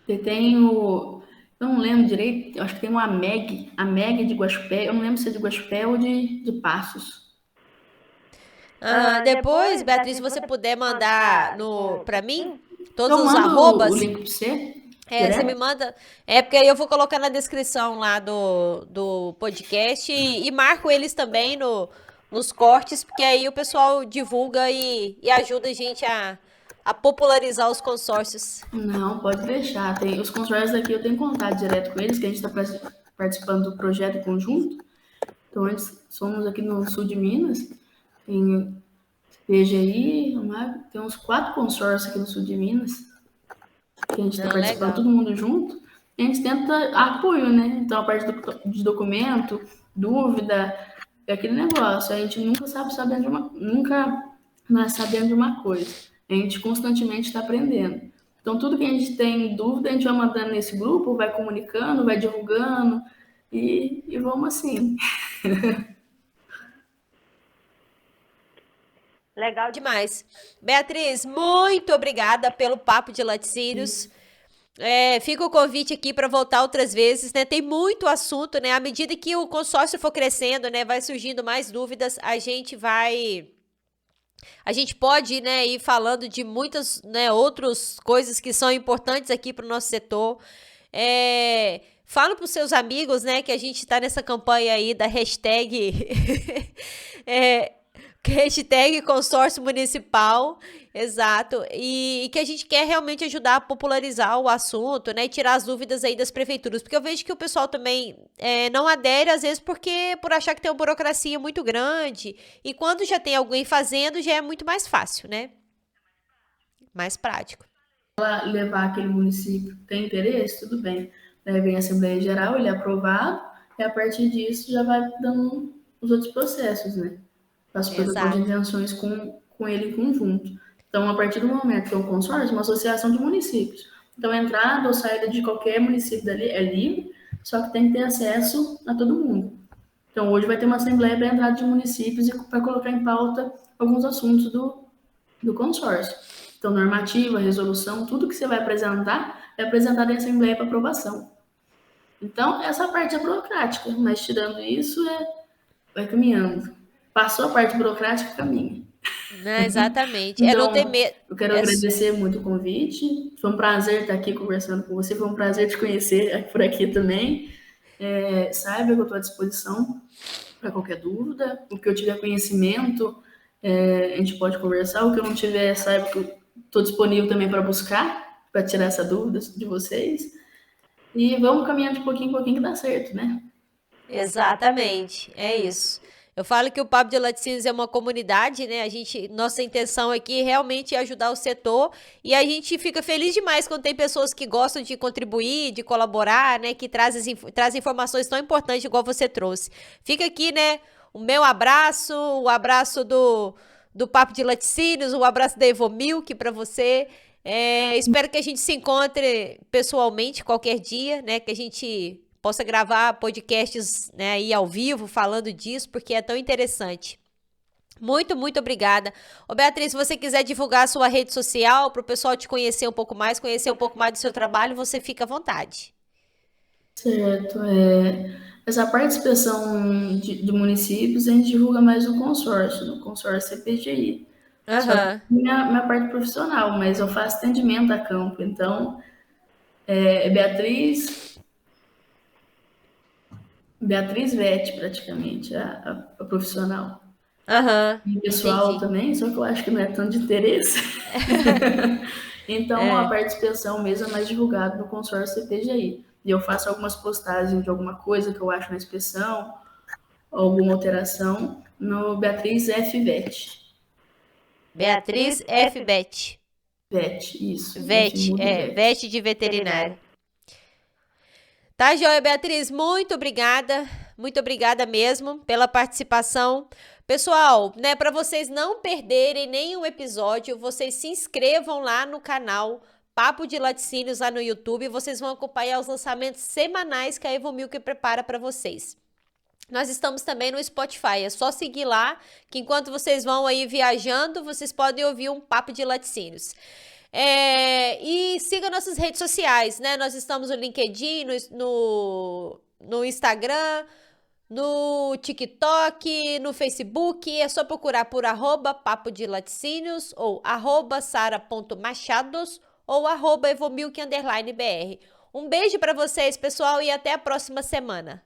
E tem o... Eu não lembro direito, eu acho que tem uma AMEG de Guaxupé. Eu não lembro se é de Guaxupé ou de Passos. Depois, Beatriz, se você puder mandar para mim, todos Eu os mando arrobas. o link para você. Você me manda. Porque aí eu vou colocar na descrição lá do podcast e marco eles também nos cortes, porque aí o pessoal divulga e ajuda a gente a popularizar os consórcios. Não, pode deixar. Os consórcios aqui eu tenho contato direto com eles, que a gente está participando do projeto conjunto. Então, somos aqui no sul de Minas. Tem PGI, tem uns 4 consórcios aqui no sul de Minas. Que a gente está participando todo mundo junto. E a gente tenta apoio, né? Então, a parte de documento, dúvida, é aquele negócio. A gente nunca não é sabendo de uma coisa. A gente constantemente está aprendendo. Então, tudo que a gente tem dúvida, a gente vai mandando nesse grupo, vai comunicando, vai divulgando e vamos assim. Legal demais. Beatriz, muito obrigada pelo papo de laticínios. Fica o convite aqui para voltar outras vezes, né? Tem muito assunto, né? À medida que o consórcio for crescendo, né? Vai surgindo mais dúvidas, a gente pode, né, ir falando de muitas, né, outras coisas que são importantes aqui para o nosso setor. Fala para os seus amigos, né, que a gente está nessa campanha aí da hashtag hashtag consórcio municipal, exato, e que a gente quer realmente ajudar a popularizar o assunto, né, e tirar as dúvidas aí das prefeituras, porque eu vejo que o pessoal também não adere, às vezes, por achar que tem uma burocracia muito grande, e quando já tem alguém fazendo, já é muito mais fácil, né, mais prático. Levar aquele município tem interesse, tudo bem, vem a Assembleia Geral, ele é aprovado, e a partir disso já vai dando os outros processos, né? As protocolos de intenções com ele em conjunto. Então, a partir do momento que é um consórcio, uma associação de municípios. Então, a entrada ou saída de qualquer município dali é livre, só que tem que ter acesso a todo mundo. Então, hoje vai ter uma assembleia para entrada de municípios e para colocar em pauta alguns assuntos do consórcio. Então, normativa, resolução, tudo que você vai apresentar é apresentado em assembleia para aprovação. Então, essa parte é burocrática, mas tirando isso, vai caminhando. Passou a parte burocrática, caminha. Exatamente. Então, não ter medo. Eu quero agradecer muito o convite. Foi um prazer estar aqui conversando com você. Foi um prazer te conhecer por aqui também. Saiba que eu estou à disposição para qualquer dúvida. O que eu tiver conhecimento, A gente pode conversar. O que eu não tiver, saiba que eu estou disponível também para buscar, para tirar essa dúvida de vocês. E vamos caminhando de pouquinho em pouquinho que dá certo, né? Exatamente, é isso. Eu falo que o Papo de Laticínios é uma comunidade, né? Nossa intenção aqui realmente é ajudar o setor e a gente fica feliz demais quando tem pessoas que gostam de contribuir, de colaborar, né? Que trazem informações tão importantes igual você trouxe. Fica aqui, né? O meu abraço, o abraço do Papo de Laticínios, o abraço da Evomilk para você. Espero que a gente se encontre pessoalmente qualquer dia, né? Que a gente possa gravar podcasts, né, aí ao vivo falando disso, porque é tão interessante. Muito, muito obrigada. Ô, Beatriz, se você quiser divulgar a sua rede social para o pessoal te conhecer um pouco mais, conhecer um pouco mais do seu trabalho, você fica à vontade. Certo. Essa participação de municípios a gente divulga mais no consórcio CPGI. Só que Aham. minha parte profissional, mas eu faço atendimento a campo. Então, é Beatriz Vete, praticamente, a profissional. Aham. E pessoal Entendi. também, só que eu acho que não é tanto de interesse. Então, a É. participação mesmo é mais divulgada no consórcio CPGI. E eu faço algumas postagens de alguma coisa que eu acho na inspeção, alguma alteração, no Beatriz F. Vete. Beatriz F. Bet. Vete, isso. F Vet, mudo Vete. Vete de veterinário. Tá, joia, Beatriz? Muito obrigada mesmo pela participação. Pessoal, né, para vocês não perderem nenhum episódio, vocês se inscrevam lá no canal Papo de Laticínios lá no YouTube, vocês vão acompanhar os lançamentos semanais que a Evomilk prepara para vocês. Nós estamos também no Spotify, é só seguir lá, que enquanto vocês vão aí viajando, vocês podem ouvir um Papo de Laticínios. E siga nossas redes sociais, né? Nós estamos no LinkedIn, no Instagram, no TikTok, no Facebook. É só procurar por @papo de laticínios ou @sara.machados ou @evomilk_br. Um beijo para vocês, pessoal, e até a próxima semana.